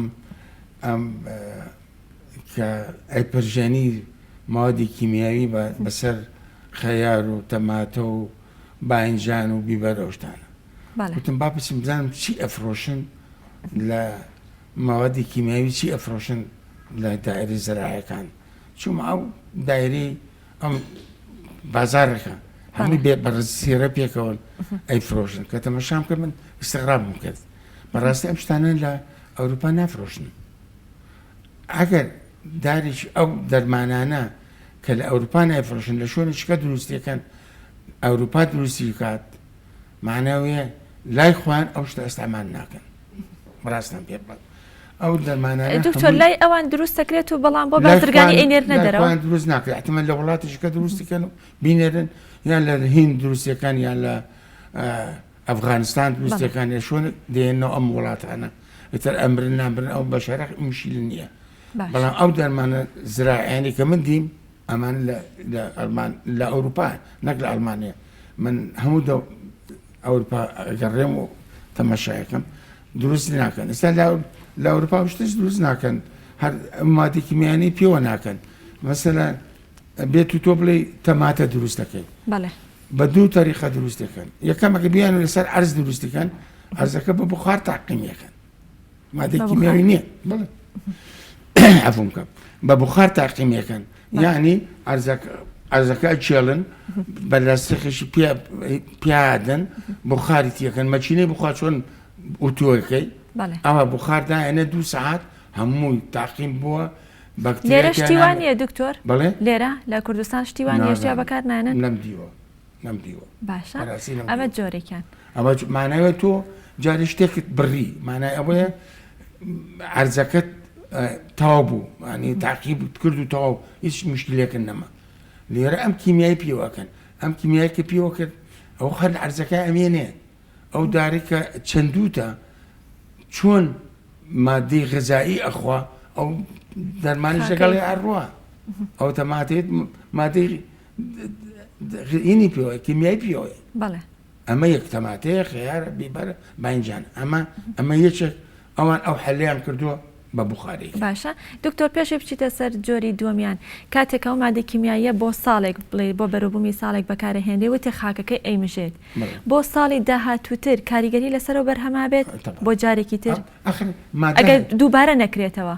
کە ئەیپەرژێنی موادی کیمیاوی بەسەر خەیار و تەماتە و باینجان و بیبەر ئەوشتانە وتم با بچم بزانم چی ئەفرۆشن لە موادی کیمیاوی چی ئەفرۆشن لە دایرەی زراعەکان چوومە ئەو دایرەی ئەم بازارەکە هەمووی بێ بەڕسیرە پێکەوە ئەیفرۆشن کە تەمەشام کرد من ئیستیغرابم کرد بەڕاستی ئەم شتانە لە ئەوروپا نافرۆشن ئەگەر داریش ئەو دەرمانانە کە لە ئەوروپا نایفرۆشن لە شوێنێکە دروستیەکەن ئەوروپا دروستی کات معناویە لای خوان ئەو شتە ئەستامان ناکەن ڕاستان پێ بڵێم ئەو دەرمانانە دکتۆر لای ئەوان دروست دەکرێت و بەڵام بۆ بازرگانی ئەینێرنە دەرەوە دروست ناکرێت احتمال لە وڵاتیشکە دروستیکەن و بینێرن یان لە هین دروستیەکان یان لە ئەفغانستان دروستیەکان شوێن دێنەوە ئەم وڵاتانە ئیتر ئەمرن نامبرن ئەو بە شەرق مشکل نییە بەڵام ئەو دەرمانە زراعیانی کە من دیم ئەمان لە ئەوروپا نەک لە ئەڵمانیا من هەموو ئەوروپا گەڕێم و تەماشایەکەم دروست ناکەن ئێستا لە ئەوروپا شتش دروست ناکەن هەر مادی کیمیانی پێوە ناکەن مەسەلەن بێت و تۆ بڵێ تەماتە دروست دەکەی بە دوو تەریقە دروست دەکەن یەکەمەکە بیان و لەسەر عەرز دروست دەکەن عەرزەکە بە بوخار تاقیمیەکەن مادی کیمیاوی نییە بڵێ عەفو بکەم بە بوخار تاقیمیەکەن یعنی ئەرزەکە چێڵن بە لاستیقیشی پیادن بخاری تیەکەن مەچینەی بخوا چۆن ئۆتۆەکەی ئەوە بخاردایەنە 2 ساعت هەمووی تاقیم بووە لێرە شتیوان نیە دکتۆر بڵێ لێرە لە کوردستان شتیوان هێشتا بەکار نانن نەمدیوە باشە ئەمە جۆرێکیان ئەمە ماناوە تۆ جارێ شتێکت بڕی مانای ئەوەیە عەرزەکەت تەواو بوو ینی تاقیب کرد و تەواو هیچ مشکلێکن نەما لێرە ئەم کیمیایی پێوەکەن ئەم کیمیایی کە پێوە کرد ئەو خەر عەرزەکە ئەمێنێ ئەو دارێکە چەندوتە چۆن مادەی غذایی ئەخوا ئەو دەرمانی لەگەڵی ئەڕوە ئەو تەماتێت مادەی هینی پێوە کیمیایی پێوە ئەمە یەک تەماتەیە خەیارە بیبەرە باینجان ئەمە یەکێک ئەوان ئەو حەلیان کردووە بە بخاری باشە دکتۆر پێشی بچیتە سەر جۆری دووەمیان کاتێک ئەو مادە کیمیاییە بۆ ساڵێک بڵێ بۆ بەروبوومی ساڵێک بەکارەهێنرێ وتی خاکەکەی ئەیمژێت بۆ ساڵی داهاتووتر کاریگەری لەسەرەوە بەرهەما بێت بۆ جارێکی تر ئەگەر دووبارە نەکرێتەوە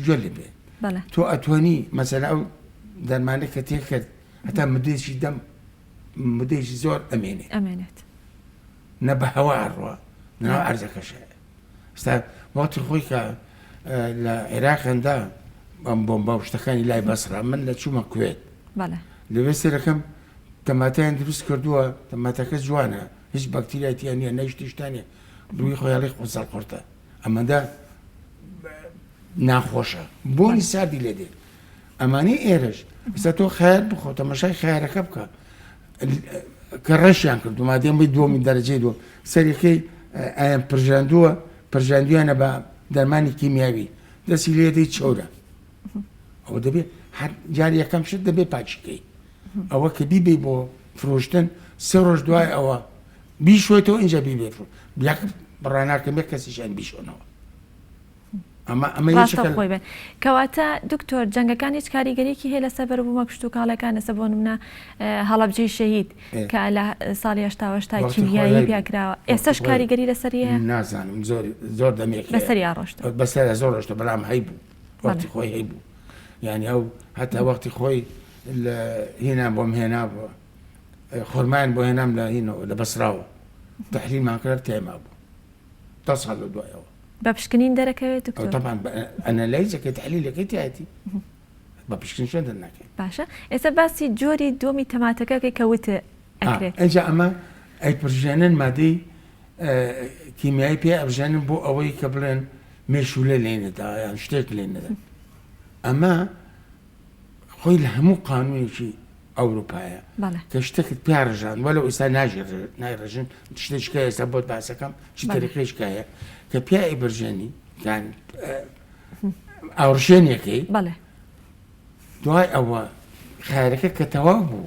جۆ لێ بێت تۆ ئەتوانی مەسەلا ئەو دەرمانە کە تێ کرد هەتا مدێشی دەم مدێشی زۆر ئەمێنێت نە بە هەوا ئەڕوە ناو عەرزەکەشە ستا وەقتی خۆی کە لە عێراقەندا ئەم بۆمبا شتەکانی لای بەسرا من لە چوومە کوێت لەوێ سەرەکەم تەماتیان دروست کردووە تەماتەکە جوانە هیچ بەکتریایەتیان نییە نەیشتی شتانێ ڕووی خۆیاڵی قوسەڵ قورتە ئەمەدا ناخۆشە بۆنی ساردی لێ دێ ئەمانەی ئێرەش ئێستا تۆ خەیار بخۆ تەماشای خەیارەکە بکە کە ڕەشیان کردو مادەم بی دووەمی دەرەجەی دووە سەرەکەی ئایان پرژاندووە پرژاندویانە بە دەرمانی کیمیاوی دەستی لێ دەی چۆرە ئەوە دەبێت جاری یەکەم شت دەبێت پاچیکەی ئەوە کە بیبێ بۆ فرۆشتن 3 ڕۆژ دوای ئەوە بیشۆیتەوە اینجا بیبێ بیاک بڕاناکەم یەک کەسیشان بیشۆنەوە ئەمە ڕاستە خۆی بێن کەواتە دکتۆر جەنگەکان هیچ کاریگەریەکی هەیە لەسەر بەربوومە کشتتوکاڵەکان لەسە بۆ نمونە هەڵەبجەی شەهید کە لە ساڵی هێشتا کیمیایی پیاکراوە ئێستش کاریگەری لەسەری هەیە نازانم زۆر دەمێک بەسەری ڕۆشتە بەسەر زۆر ڕۆشتە بەڵام هەیبوو وەختی خۆی هەیبوو یعنی ئەو هەتا وەختی خۆی لە هێنان بۆم هێنا بووە خۆرمان بۆ هێنام لە هینەوە لە بەسراوە تحلیلمان کرد تێما بوو 10 ساڵ لە دوایەوە بە پشکنین دەرەکەوێت دکتۆر طبعا ئەنەلایزەکەی تحلیلەکەی تایەتی بە پشکن شوێن دەرناکەین باشە ئێستا باسی جۆری دومی تەماتەکەکەی کەوتە ئەکرێت ئەجا ئەمە ئەیپڕژێنن مادەی کیمیایی پێ ئەبژێنن بۆ ئەوەی کە بڵێن مێشولە لێنەدا یان شتێک لێنەدا ئەمە خۆی لە هەموو قانونێکی ئەوروپایە کە شتێکت پیاڕژان وەلە ئێستا نایڕژن شتێککە ئێستا بۆت باسەکەم چ تەریقێشکایە کە پیای بەرژێنی ئاوڕژێنێکی دوای ئەوە خارەکە کە تەواو بوو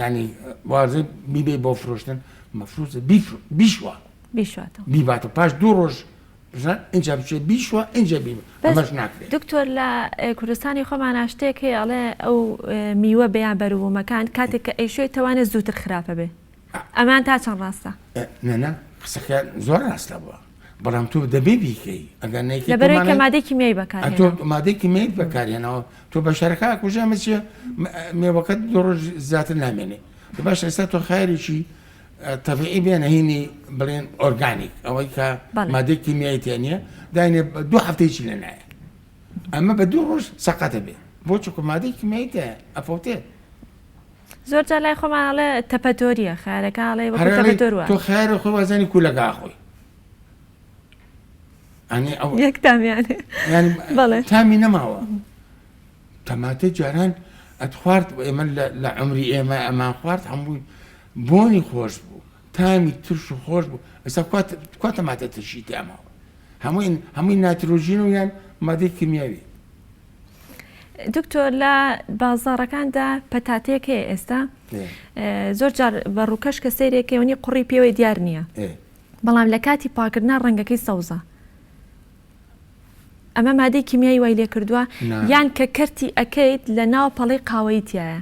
ینی وازە بیبێ بۆ فرۆشتن مەفروزە بیشوە بیباتە پاش 2 ڕۆژ اینجا بچێت بیشوە اینجا بیم ئەمەش ناکرێت دکتۆر لە کوردستانی خۆمان شتێک هەیە ئەڵێ ئەو میوە بەیان بەروبوومەکان کاتێک کە ئەیشوێت توانێت زووتر خراپە بێ ئەمان تا چەند ڕاستە نەنا قسەکە زۆر ڕاستە بووە بەڵام تۆ دەبێ بیکەی ئەگەر لەبەرەوەی کە مادەی کیمیایی بەکارهێنەوە تۆ مادەی کیمیایی بەکارهێنەوە تۆ بە شەرەکە کوژە مەچیە مێوەکەت 2 ڕۆژ زیاتر نامێنێ باش ئێستا تۆ خایرێکی طبیعی بێنە هینی بڵێن ئۆرگانیک ئەوەی کە مادەی کیمیایی تێنیە داینێ 2 هەفتەیەکی لە نایە ئەمە بە 2 ڕۆژ سەقەتە بێ بۆ چکو مادەی کیمیایی تێ ئەفەوتێت زۆر جار لای خۆمانڵێ تەپەتۆریە خارەکەڵێ تەپەتۆروە تۆ خارە خۆ وازانی کوولەگا خۆی یەکتامیانێ بەڵێ تامی نەماوە تەماتە جاران ئەتخوارد ئێمە لە عمری ئێمە ئەمان خوارد هەمووی بۆنی خۆش بوو تامی ترش و خۆش بوو ئەستا کو تەماتە ترشی تاماوە هەمووی ناترۆژین و یان مادەی کیمیاوی دکتۆر لە بازاڕەکاندا پەتاتەیەک هەیە ئێستا زۆر جار بە ڕووکەش کە سەیرێکەوەنی قوڕی پێوەی دیار نییە بەڵام لە کاتی پاکردنا ڕەنگەکەی سەوزە ئەمە مادەی کیمیایی وای لێ کردووە یان کە کەرتی ئەەکەیت لە ناو پەڵی قاوەیتیایە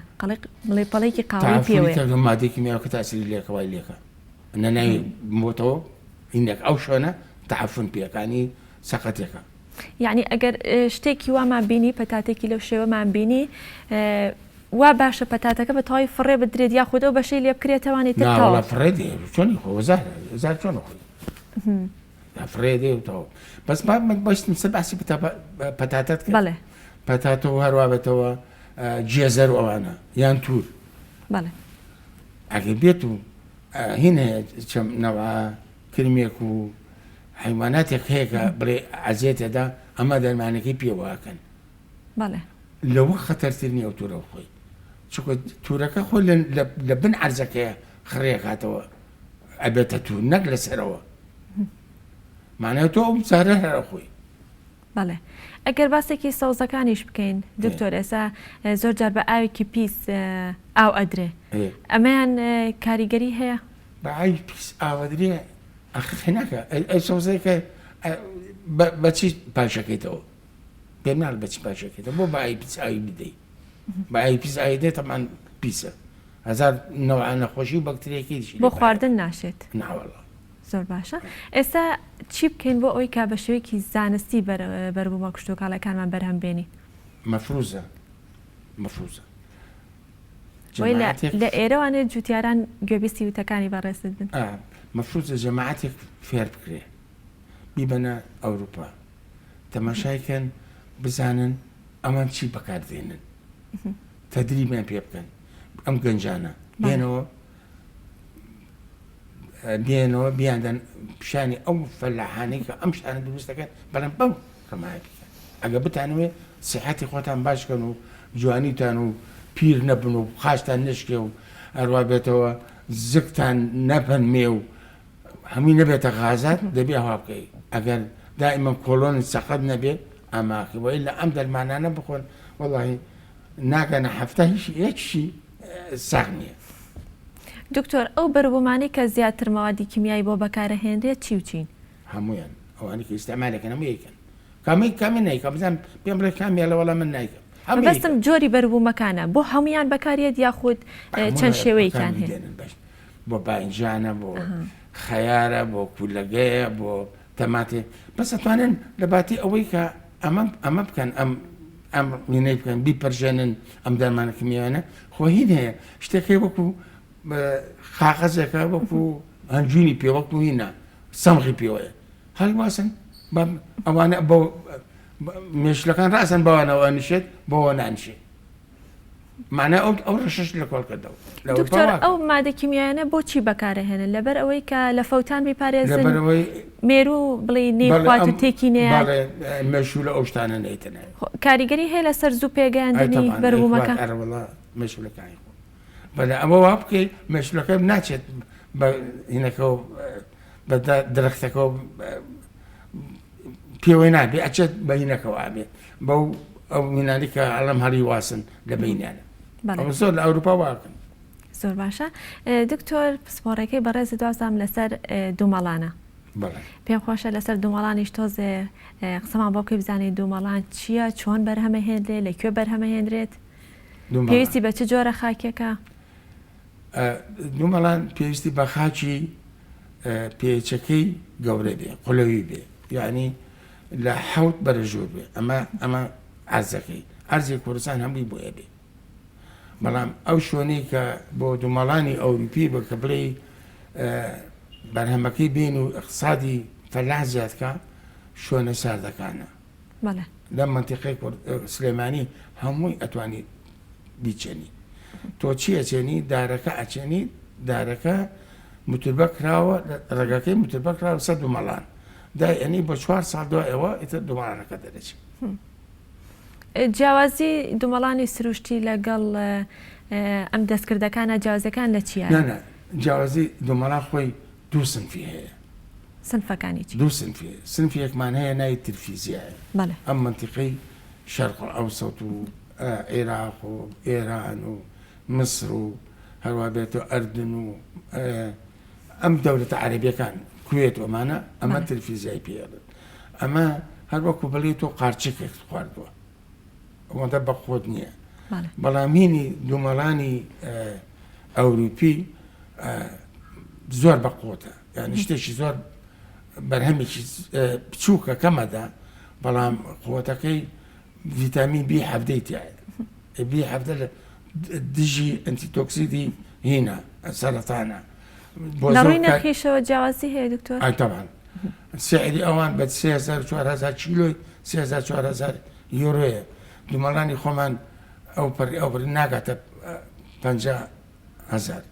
بڵێ پەڵێکی قاوەی پێوە مادەی کیمیاوەکە تاسیری لێکەوای لێکە نەناوی بۆتەوە هینێک ئەو شوێنە تەعفن پێەکانی سەقەتێکە یعنی ئەگەر شتێکی وامان بینی پەتاتێکی لەو شێوەمان بینی وا باشە پەتاتەکە بە تەواوی فڕێ بدرێت یا خودەوە بەشەی لێ بکرێتەوانی تەواو فڕێ چۆنی خۆزار چۆن خۆی فرێدێتەوە بەس باشتم سەر باسی پەتاتەت بەڵێ پەتاتەوە هەروە بێتەوە جێزەر و ئەوانە یان توور بەڵێ ئەگەر بێت و هین هەیە چەم نەوە کرمێک و حیواناتێک هەیە کە بڵێ عەزیێتێدا ئەمە دەرمانەکەی پێوەکەن بەڵێ لەوە خەتەرتر نییە و توورە خۆی چکە توورەکە خۆی لە بن عەرزەکەیە خڕێکاتەوە ئەبێتە توور نەک لەسەرەوە معناوە تۆ ئەو چارە هەرە خۆی بەڵێ ئەگەر باسێکی سەوزەکانیش بکەین دکتۆر ئێستا زۆر جار بە ئاوێکی پیس ئاو ئەدرێ ئەمەیان کاریگەری هەیە بە ئاوی پیس ئاوەدرێ ئەخنەکە ئەو سەوزەکە بەچی پاشەکەیتەوە پێم ناڵ بەچی پاشەکەیتەوە بۆ بە ئاوی پیس ئاوی بدەیت بە ئاوی پیس ئاوی دێت تەمان پیسە هەزار نەوعە نەخۆشی و بەکتریەکەی دیشی بۆ خواردن ناشێت ناوەڵڵا زۆر باشە ئێستا چی بکەین بۆ ئەوی کا بە شێوەیەکی زانستی بەربوومە کشتتوکاڵەکانمان بەرهەم بێنی مەفروزە لە ئێرەوانێت جوتیاران گوێبیستی وتەکانی بەڕێست بن مەفروزە جەماعەتێک فێر بکرێ بیبەنە ئەوروپا تەماشایکەن بزانن ئەمان چی بەکاردێنن تەدریبیان پێ بکەن ئەم گەنجانە بێنەوە بیاندەن پیشانی ئەو فەلاحانەی کە ئەم شانە دروست دەکەن بەڵام بەو ڕمای بکەن ئەگە بتانوێت سیحەتی خۆتان باشکەن و جوانیتان و پیر نەبن و خاشتان نشکێ و ئەروە بێتەوە زگتان نەپەنمێ و هەمووی نەبێتە غازات دەبێ هەوا بکەی ئەگەر دائما کۆلۆن سەقەت نەبێ ئاماقی وە لە ئەم دەرمانانە بخۆن وەڵاهی ناگەنە هەفتە هیچ یەکشی ساغ نییە. دکتۆر ئەو بەربوومانی کە زیاتر مەوادی کیمیایی بۆ بەکارەهێنرێت چی و چین؟ هەمویان ئەوانی کە ئیستعمالەکەن هەموو یەکەن کامی نیکە بزانام پێم بڵێ کامیە وەڵام من نیکە بەستم جۆری بەربوومەکانە بۆ هەمویان بەکارێت یاخود چەند شێوەیەکان هەیە بۆ باینجانە بۆ خەیارە بۆ کولەگەیە بۆ تەماتێ بەس ئەتوانن لە باتی ئەوەی کە ئەمە بکەن ئەم مینەی بکەن بیپەرژێنن ئەم دەرمانەکەمیانە خۆ هین هەیە شتێکی وەکو خاقەزێکە وەکو هەنجوینی پێ وەکو هینە سەمغی پێوەیە هەڵواسن ئەوانە بۆ مێشلەکان ڕاستن بەوانەوە نشێت بۆەوە نانشێت مانە ئەو ڕەشش لە کۆڵکردەوە دکتۆر ئەو مادەکیمیانە بۆچی بەکارەهێنن لەبەر ئەوەی کە لە فەوتان بپارێزن مێرو بڵێ نێخوات و تێکی نەیە مێشول لە ئەو شتانە نەیتنە کاریگەری هەیە لەسەر زوو پێگەیاندنی بەربوومەکە مێشولەکانی بەڵێ ئەوە وا بکەی مێشولەکە ناچێت بە هینەکە بە درەختەکە پێوەی نابێ ئەچێت بەینەکەەوە ئابێت بەو ئەو مینانی کە ئەڵم هەری واسن لە بینیانە زۆر لە ئەوروپا واکەن زۆر باشە دکتۆر پسپۆڕەکەی بەڕێز دوازام لەسەر دوومەڵانە پێم خۆشە لەسەر دوومەڵانیش تۆزێ قسەمان بۆ بکەی بزانێت دوومەڵان چییە چۆن بەرهەمەهێنرێت لەکوێ بەرهەمەهێنرێت پێویستی بە چ جۆرە خاکێکە دوومەڵان پێویستی بە خاچی پێچەکەی گەورە بێ قولەوی بێ یعنی لە حوت بەرەژۆر بێ ئەمە ئازەکەی ئەرزی کوردستان هەمووی بۆیە بێ بەڵام ئەو شوێنەی کە بۆ دوومەڵانی ئەوروپی بە کە بڵێ بەرهەمەکەی بین و اقتصادی فەلاح زیادکە شوێنە ساردەکانە لەم منتیقەی سلێمانی هەمووی ئەتوانی بیچێنی تۆ چی ئەچێنی دارەکە ئەچێنی دارەکە متربە کراوە ڕێگەکەی متربە کراوە سەد دوومەڵان دایئنی بۆ 4 ساڵ دوای ئەوە ئیتر دوومەڵانەکە دەرەچێت جیاوازی دوومەڵانی سروشتی لەگەڵ ئەم دەستکردەکانە جیاوازەکان لە چیە؟ جیاوازی دوومەڵان خۆی دوو سنفی هەیە سنفەکانی چی؟ دوو سنفی سنفیەکمان هەیە ناوی تلفیزیایە ئەم منتیقەی شەرق ئەوسەط و عێراق و ئێران و مصر و هەروە بێت و ئەردن و ئەم دەوڵەتە عەرەبیەکان کوێت ئەمانە ئەمە تلفیزیای پێێڵن ئەمە هەروەکو بڵێت و قارچێکێک خواردووە ئەوەندە بە خۆت نییە بەڵامینی دوومەڵانی ئەوروپی زۆر بەقۆتە یعنی شتێکی زۆر بەرهەمێکی بچووکە کەمەدا بەڵام قوتەکەی ڤیتامین بی هەفتەی تایە بی هەفتە لە دژی ئەنتیتۆکسیدی هینە سەرەتانە لەڕووی نرخیشەوە جیاوازی هەیە دکتۆر؟ ئایتەمان سعری ئەوان بە 3400 کیلۆی 3400 یۆرۆیە دوومەڵانی خۆمان ئەو بر ناگاتە 50,000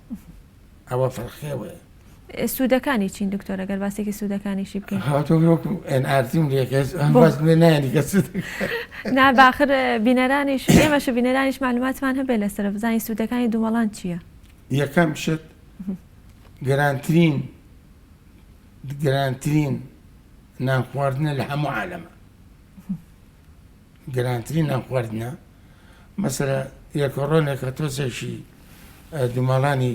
ئەوە فەرخێوەیە سوودەکانی چین دکتۆر ئەگەر باسێکی سوودەکانیشی بکەین هاتۆ NRTم لێکەنی کە ناباخر بینەرانیش ئێمەش بینەرانیش معلوماتمان هەبێت لەسەر بزانین سوودەکانی دوومەڵان چییە؟ یەکەم شت گرانترین نان خواردنە لە هەموو عالەمە گرانترین نان خواردنە مەسەلە یەکڕۆنێکە تۆزێکی دوومەڵانی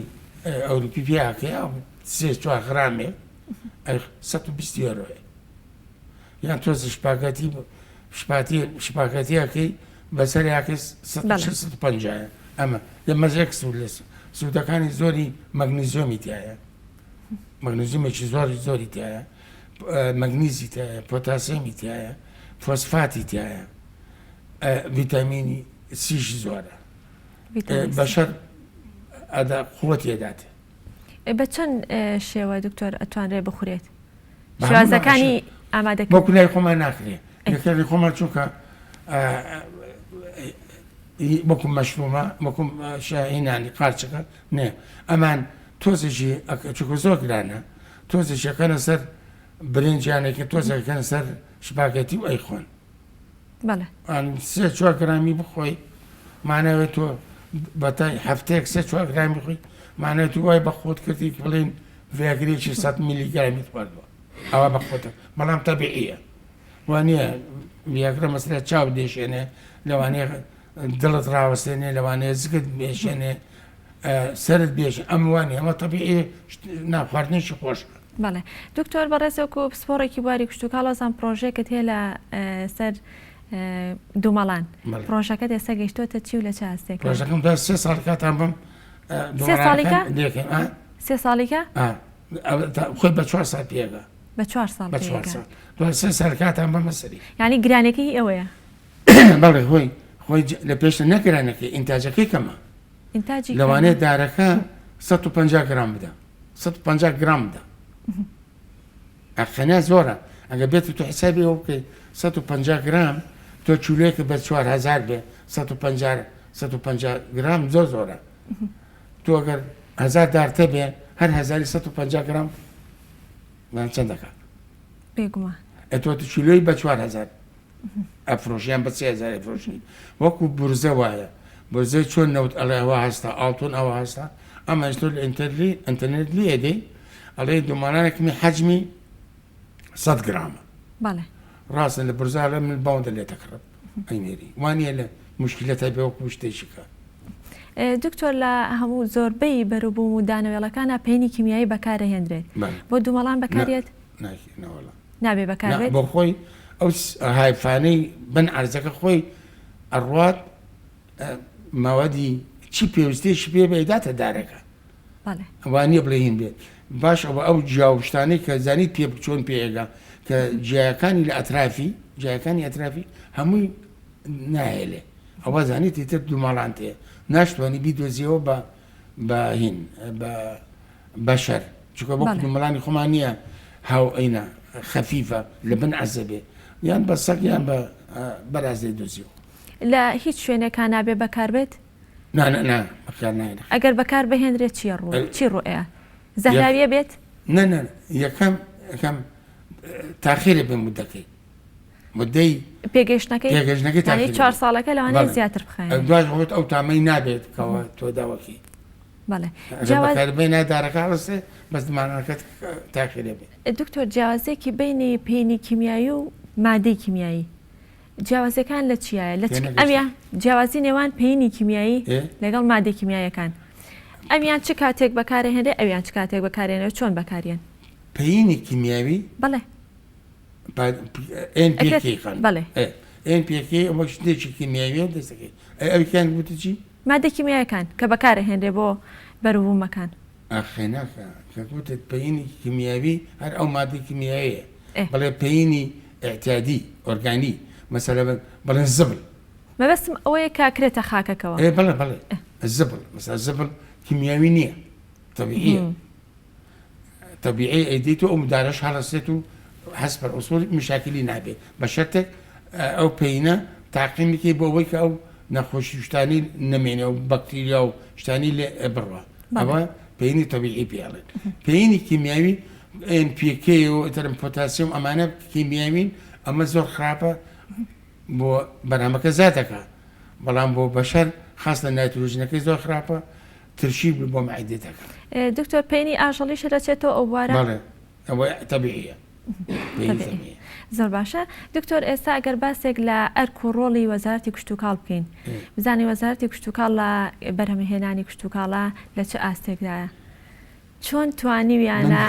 ئەوروپی پیاکەیە 3-4 غرامێ 120 یۆرۆیە یان تۆزە شپاکەتیەکەی بەسەریاکەی 150 ئەمە مەزێک سوود لە سوودەکانی زۆری مەگنیزۆمی تایە مەگنیزیومێکی زۆری تایە مەگنیزی تایە پۆتاسیەمی تایە فۆسفاتی تایە ڤیتامینی سیش زۆرە بەشەر ئەدا قووەتی ئەداتێ بە چەند شێوە دکتۆر ئەتوانرێ بخورێت شێوازەکانی ئامادەکە بۆ کولای خۆمان ناکرێت یەکەری خۆمان چونکە وەکو مەشرومە وەکو شاهینانی قارچەکە نێ ئەمان تۆزێکی چکە زۆر گرانە تۆزێکەکەنە سەر برنجیانێکی تۆزەکەن سەر شپاگەتی و ئەیخۆن 3-4 گرامی بخۆی مانەوێت تۆ بەتای هەفتەیەک 3-4 گرامی بخۆی مانەوێت وای بە خۆت کردی بڵێن ڤیاگرێکی 100 میلیگرامی خواردووە ئەوە بە خۆتە بەڵام تەبیعیە وانە ڤیاگرە مەسەلە چاو دێشێنێ لەوانەیە دڵت ڕاوەستێنێ لەوانەیە زگت بێشێنێ سرت بێژ ئەم وانێ ئەمە تەبیعی ناخواردنێکی خۆشە بەڵێ دکتۆر بەڕێزەوەکو پسپۆڕێکی بواری کشتتوکڵۆزان پرۆژێکت هەیە لە سەر دوومەڵان پرۆژەکەت ئێستا گەیشتۆتە چی و لە چ هەستێک پرۆژەکەم دا 3 ساڵ کاتان بم 3 ساڵیکە؟ دێکەن 3 ساڵیکە؟ خۆی بە 4 سال پێگە بە 4 ساڵ بە 4 سال دوای 3 سال کاتان بە مەسەری ینی گرانەکەی ئەوەیە بەڵێ خۆی لە پێشتە نەگرانەکەی ئینتاجەکەی کەمە ئینتاجی لەوانەیە دارەکە 150 گرام بدە 150 گرام بدە ئەخەنە زۆرە ئەگە بێت تو حسابی ئەو بکەیت 150 گرام تۆ چولەیەکە بە 4000 بێ 150 گرام زۆر زۆرە تۆ ئەگەر 1000 دارتە بێ هەر 150 گرام چەند دەکات بێگومان ئەتۆ چولۆی بە 4000 ئەفرۆشیان بە 3000 ئەفرۆشی وەکو بورزە وایە بورزەی چۆن نەوت ئەڵێ ئەوە هەستا ئاڵتون ئەوە هەستا ئەمە تۆ لە ئینتەرنێت لێ ئەدەی ئەڵێ دومانانێکمی حەجمی 100 گرامە بەڵێ ڕاستن لە برزارە من باوەندە لێ دەکڕم ئەینێری وانە لە مشکلەتە بێ وەکو شتێکیکە دکتۆر لە هەموو زۆربەی بەروبووم و دانەوێڵەکانە پێینی کیمیایی بەکارەهێنرێت بۆ دوومەڵان بەکارێت نابێ بەکارێت بۆ خۆی ئەو هایفانەی بن عرزەکە خۆی ئەڕوات ماوەدی چی پێویستێکی پێ بەیداتە دارەکە وانە بڵێ هین بێت باش ئەو جیاوشتانەی کە زانیت پێ چۆن پێێگا کە جیاکانی لە ئەترافی هەمووی نایێلێ ئەوە زانیت تر دووماڵان تێ ناشتوانانی بیدۆزیەوە بە هین بەشەر چکە بۆ دوومەڵانی خۆمان نییە هاو ئەینە خەفیفە لە بن عەزە بێ یان بە سەگ یان بە بەرازێ دۆزیەوە لە هیچ شوێنێکان نابێ بەکاربێت؟ نا بەکار نایێنە ئەگەر بەکار بهێنرێت چی ڕوئەیە؟ زەهراویە بێت؟ نه یەکەم تاخیرە بێ مودەکەی مدەی پێگەشتەکەی 4 ساڵەکە لەوانەیە زیاتر بخەین دوای خۆت ئەو تامەی نابێت کەەوە تۆ داوەکی بەڵێ بەکاربێ نادارەکە ڕستێ بەس دمانەکەت تاخیرە بێت دکتۆر جیاوازێکی بینی پێینی کیمیایی و مادەی کیمیایی جیاوازەکان لە چیایە ئەمیە جیاوازی نێوان پێینی کیمیایی لەگەڵ مادەی کیمیایەکان ئەمیان چ کاتێک بەکارهێنرێ ئەویان چ کاتێک بەکارێنەوە چۆن بەکارێن پێینی کیمیاوی بەڵێ بەڵێ NPK ئەمە شتێکی کیمیاوی دەستەکەی ئەویان گوتە چی؟ مادە کیمیایەکان کە بەکارهێنرێ بۆ بەروبوومەکان ئەخێناکە کە گوتت پێینی کیمیاوی هەر ئەو مادەی کیمیاییە بەڵێ پێینی ئێعتیادی ئۆرگانی مەسەلە بەڵێن زبل مەبەستم ئەوەیە کاکرێتە خاکەکەەوە بەڵێ زبل مەسا زبل کیمیاوی نییە طبیعی ئەیدیت و ئەو مدارەش هەڵەسێت و حەسب ئوسوڵ مشاکلی نابێت بە شەرتێک ئەو پێینە تاقیمێکی بۆ ئەوەی کە ئەو نەخۆشی شتانی نەمێنێ و بەکتریا و شتانی لێ بڕوە ئەوە پێینی طبیعی پێڵێت پێینی کیمیاوی NPK و ئەترم پۆتاسیۆم ئەمانە کیمیاوین ئەمە زۆر خراپە بۆ بەرنامەکە زیاتەکە بەڵام بۆ بەشەر خاص لە نایترۆژنەکەی زۆر خراپە ترشی بۆ معدەکە دکتۆر پێینی ئاژەڵی شەرەچێتەوە ئەو بوارە ئەوە طبیعیە زۆر باشە دکتۆر ئێستا ئەگەر باسێک لە ئەرک و ڕۆڵی وەزارەتی کشتتوکاڵ بکەین بزانانی وەزارەتی کشتتوکاڵ لە بەرهەمهێنانی کشتتوکاڵە لە چه ئاستێکدایە چۆن توانیویانە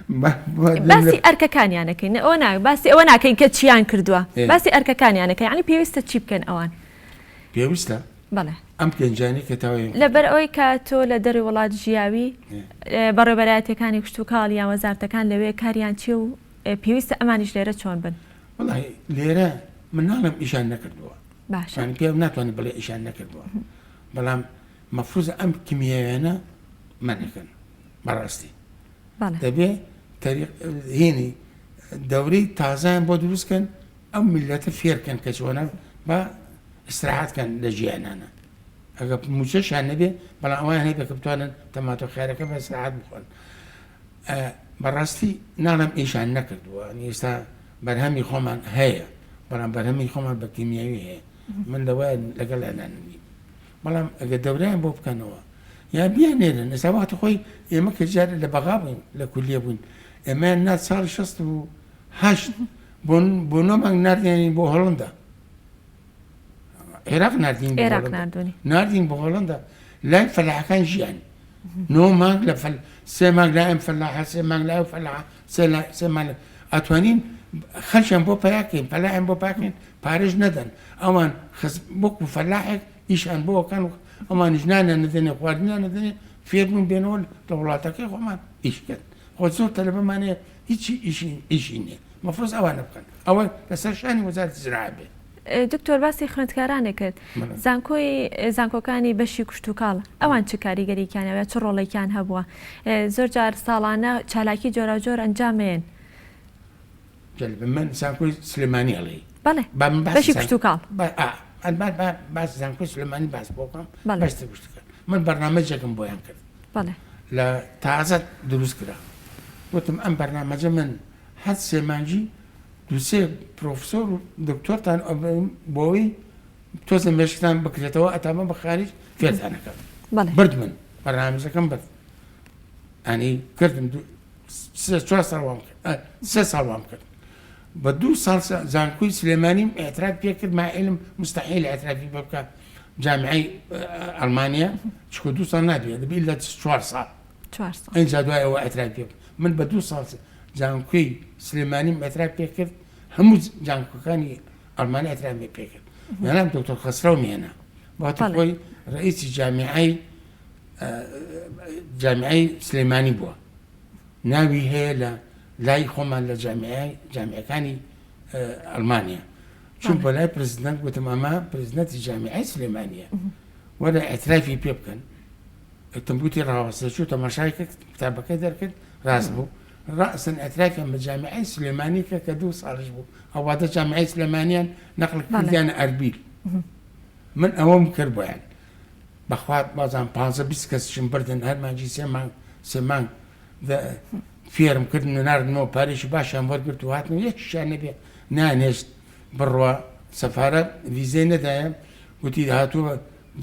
باسی ئەرکەکانیانەکەین ئەوە باسی ئەوە ناکەین کە چیان کردووە باسی ئەرکەکانیانەکە ینی پێویستە چی بکەن ئەوان پێویستە بەڵێ ئەم پێنجانی کە تاوی لەبەر ئەوەی کە تۆ لە دەری وڵات ژیاوی بەڕێبەرایەتەکانی کشتتوکاڵ یان وەزارەتەکان لەوێ کاریان چی و پێویستە ئەمانیش لێرە چۆن بن لێرە من ناڵم ئیشان نەکردووە باشە پێ ناتوانانی بڵێ ئیشان نەکردووە بەڵام مەفروزە ئەم کیمیاویانە منەکەن بەڕاستی دەبێ هێنی دەورەی تازایان بۆ دروستکەن ئەم میلەتە فێرکەن کە چۆنە بە استراحەتکەن لە ژیانانە ئەگە موچەشان نەبێ بەڵام ئەوان هەیە بە بتوانن تەماتۆ خێرەکە بە استراحەت بخۆن بەڕاستی ناڵم ئیشان نەکردووە ئێستا بەرهەمی خۆمان هەیە بەڵام بەرهەمی خۆمان بە کیمیاوی هەیە من دەوایە لەگەڵ لەنانوی بەڵام ئەگە دەورایان بۆ بکەنەوە یا بیانێرن ئێستاواتە خۆی ئێمە کە جارە لە بەغا بووین لە کولیە بووین ئێمەیان نات ساڵی 68 بۆ نۆمانگ نردێنین بۆ هۆڵندا عێراق نردین بۆ هۆڵندا لای فەلاحەکان ژیان نۆ مانگ لە سێ مانگ لایم فەلاحە سێ مانگ لای فەلاحە سێ مانگ ئەتوانین خەلشیان بۆ پیاکەین پەلاحیان بۆ پاکەین پارێژ نەدەن ئەوان وەکو فەلاحێک ئیشان بۆکەن و ئەمانیش نانە نەدەنێ خواردنیان نەدەنێ فێربوون بێنەوە لە وڵاتەکەی خۆمان ئیشکرد خۆ زۆر تەلەبەمانەیە هیچی ئیشی نییە مەفرۆز ئەوانە بکەن ئەوە لەسەر شانی وەزارەتی زراعە بێت. دکتۆر باسی خوێندکارانێک کرد زانکۆکانی بەشی کوشت و کاڵ ئەوان چه کاریگەریکیانەوە چ ڕۆڵێکیان هەبووە زۆر جار ساڵانە چالاکی جۆرە جۆر ئەنجامێن من زانکۆی سلێمانی ئەڵێ بەڵێ بەشی کوشت و کاڵ باس زانکۆی سلێمانی باس بۆکەم بەشتی کوشتەکە من بەرنامەجێکم بۆیان کرد بەڵێ لە تازە دروست کرا وتم ئەم بەرنامەجە من حەد سێمانجی دووسێ پرۆفسۆر و دکتۆرتان بۆەوەی تۆزە مێشکتان بکرێتەوە ئەتامە بە خارج فێرتانەکەم برد من بەرنامەجەکەم برد ئەنی کردم 3 ساڵ وام کرد بە 2 ساڵ زانکۆی سلێمانیم ئێتراف پێ کرد ما علم مستحیل ئێترافی بە بکە جامعی ئەڵمانیا چکە 2 ساڵ نابێت دەبێت لە 4 ساڵ ئەینجا دوای ئەوە ئێتراف پێ من بە 2 ساڵ زانکۆی سلێمانیم ئێتراف پێ کرد هەموو زانکۆکانی ئەڵمانی ئێتراف پێ کرد یانام دکتۆر خەسرە و مێنە بەواتە خۆی ڕئیسی جامعی سلێمانی بووە ناوی هەیە لە لای خۆمان لە جامعەکانی ئەڵمانیا چون بە لای پرزیدەنت گوتم ئەمە پرزیدەنتی جامعی سلێمانیە وەرە ئێترافی پێ بکەن تەمبوتی ڕاوەستەچوو تەماشای کرد کتابەکەی دەرکرد ڕاست بوو ڕأسن ئەتراکیان بە جامعی سلێمانی کە 2 ساڵش بوو ئەواتە جامعی سلێمانیان نەقل کردیانە ئەربیل من ئەوەم کرد بۆیان بەخوات بازان 15-20 کەسشم بردن هەرمانجی سێ مانگ فێرم کردن و ناردنەوە پارێکی باشیان وەرگرت و هاتنەوە یەکیشیان نەبێ نانێشت بڕوە سەفارە ویزەی نەدایە گوتی هاتووە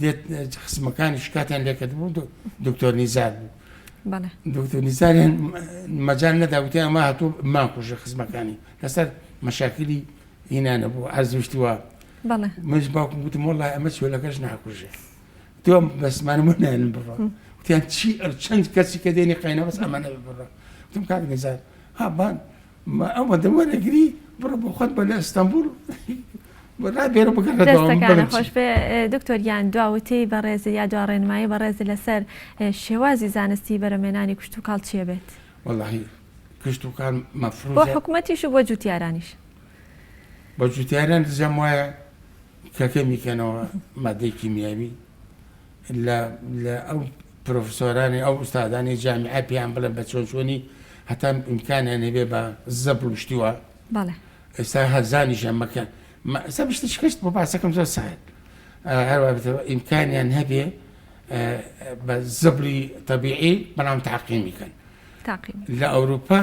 دێت خزمەکانی شکاتیان لێکرد بوو دکتۆر نیزار بوو دکتۆر نیزاریان مەجال نەدا وتی ئەمە هاتوو ماکوژە خزمەکانی لەسەر مەشاکلی هینانە بوو ئەرزوشتیوە مش باوکم گوتم وەڵای ئەمە چۆلەکەش ناکوژێ تۆ بەسمانم نایەن بڕۆ وتیان چی چەند کەسی کە دێنی قەینە بەس ئەمە نەبێ بڕۆ وتم کاک نیزار هابان ئەوە دەوەرەگری بڕۆ بۆ خۆت بە لە ئەستەمبول دەستەکانە خۆش بێ دکتۆریان دواوتەی بەڕێزی یا دواڕێنمایی بەڕێزی لەسەر شێوازی زانستی بەرەمێنانی کوشت و کاڵ چیە بێت؟ وەڵاهی کوشت و کاڵ مەفروضە بۆ حکوومەتیش و بۆ جوتیارانیش بۆ جوتیاران دەجەم وایە کەکە میکەنەوە مادەی کیمیاوی لە ئەو پرۆفسۆرانی ئەو ئوستادانی جامعە پێیان بڵێن بە چۆنچۆنی هەتا ئیمکانیان هەبێ بە زەبڵشتیوە ئێستا هەرزانیشیان مەکەن سەبشتی شکشت بۆ باسەکەم زۆر ساعت هەروە ئیمکانیان هەبێ بە زەبری تەبیعی بەڵام تاقیمی کەن لە ئەوروپا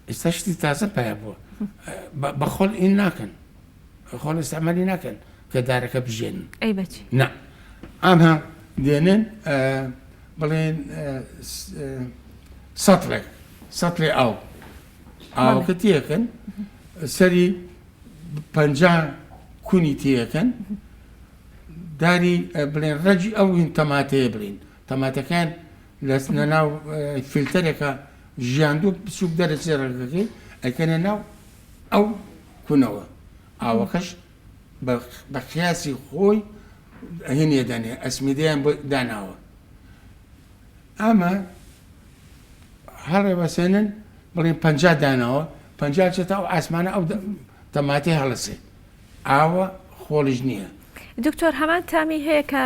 ئێستا شتی تازە پایە بووە بە خۆڵ ئین ناکەن خۆڵ ئێستامەلی ناکەن کە دارەکە بژێنن ئەی بەچی نا ئەمها دێنن بڵێن سەتڵێ ئاوکە تێکەن سەری 50 کونی تێەکەن داری بڵێن ڕەجی ئەو هین تەماتەیە بڵین تەماتەکان لە ناو فیلتەرێکە ژیاندوو بچووک دەرەچێ ڕێگەکەی ئەکەنە ناو ئەو کونەوە ئاوەکەش بە قیاسی خۆی هێنێ دەنێ ئەسمیدەیان بۆ داناوە ئەمە هەڵێ بەسێنن بڵێن 50 داناوە 50 چێتە ئەو ئاسمانە ئەو تەماتی هەڵەسێ ئاوە خۆڵش نییە دکتۆر هەمان تامی هەیە کە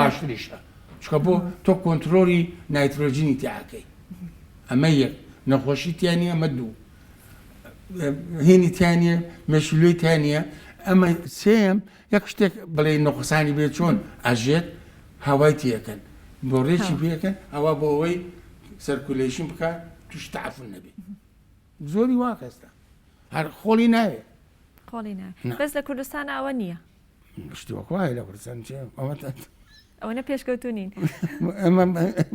باشتریشە چکە بۆ تۆ کۆنتترۆلی نایترۆژینی تیاکەی ئەمە یەک نەخۆشی تیانە ئەمە دوو هینی تیانە مەشلوی تیانە ئەمە سێم یەک شتێک بڵێ نەخۆسانی بێت چۆن ئاژێت هاوای تیەکەن بۆ ڕێکی بێکەن ئەوە بۆ ئەوەی سەرکولیشن بکە توش تەعفن نەبێت زۆری واکەستە هەر خۆڵی ناوێت خۆڵی ناوێت بەس لە کوردستان ئەوە نییە شتی وەکوایە لە کوردستان ئەوەنە پێشکەوتونین ئەمە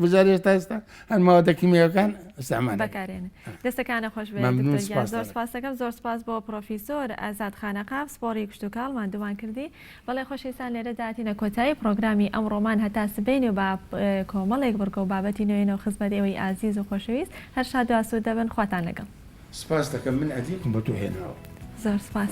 بزاری ئێستا ئێستا هەرماوەتە کیمیەکان ئەستعمال بەکارێنن دەستەکانە خۆش مەمنون، بێت سپاس زۆر دەکەم. سپاس دەکەم زۆر سپاس بۆ پرۆفیسۆر ئازاد خانەقاف سپۆری کشت و کاڵمان دووان کردی بەڵێ خۆشەویستان لێرە داهاتینە کۆتایی پرۆگرامی ئەمڕۆمان هەتا سبەینێ بە کۆمەڵێک بڕگە و بابەتی نوێنەوە خزمەت ئێوەی ئازیز و خۆشەویست هەر شاد و ئاسوودە بن خواتان لەگەڵ سپاس دەکەم من ئەدیکم بە تو هێناوە زۆر سپاس.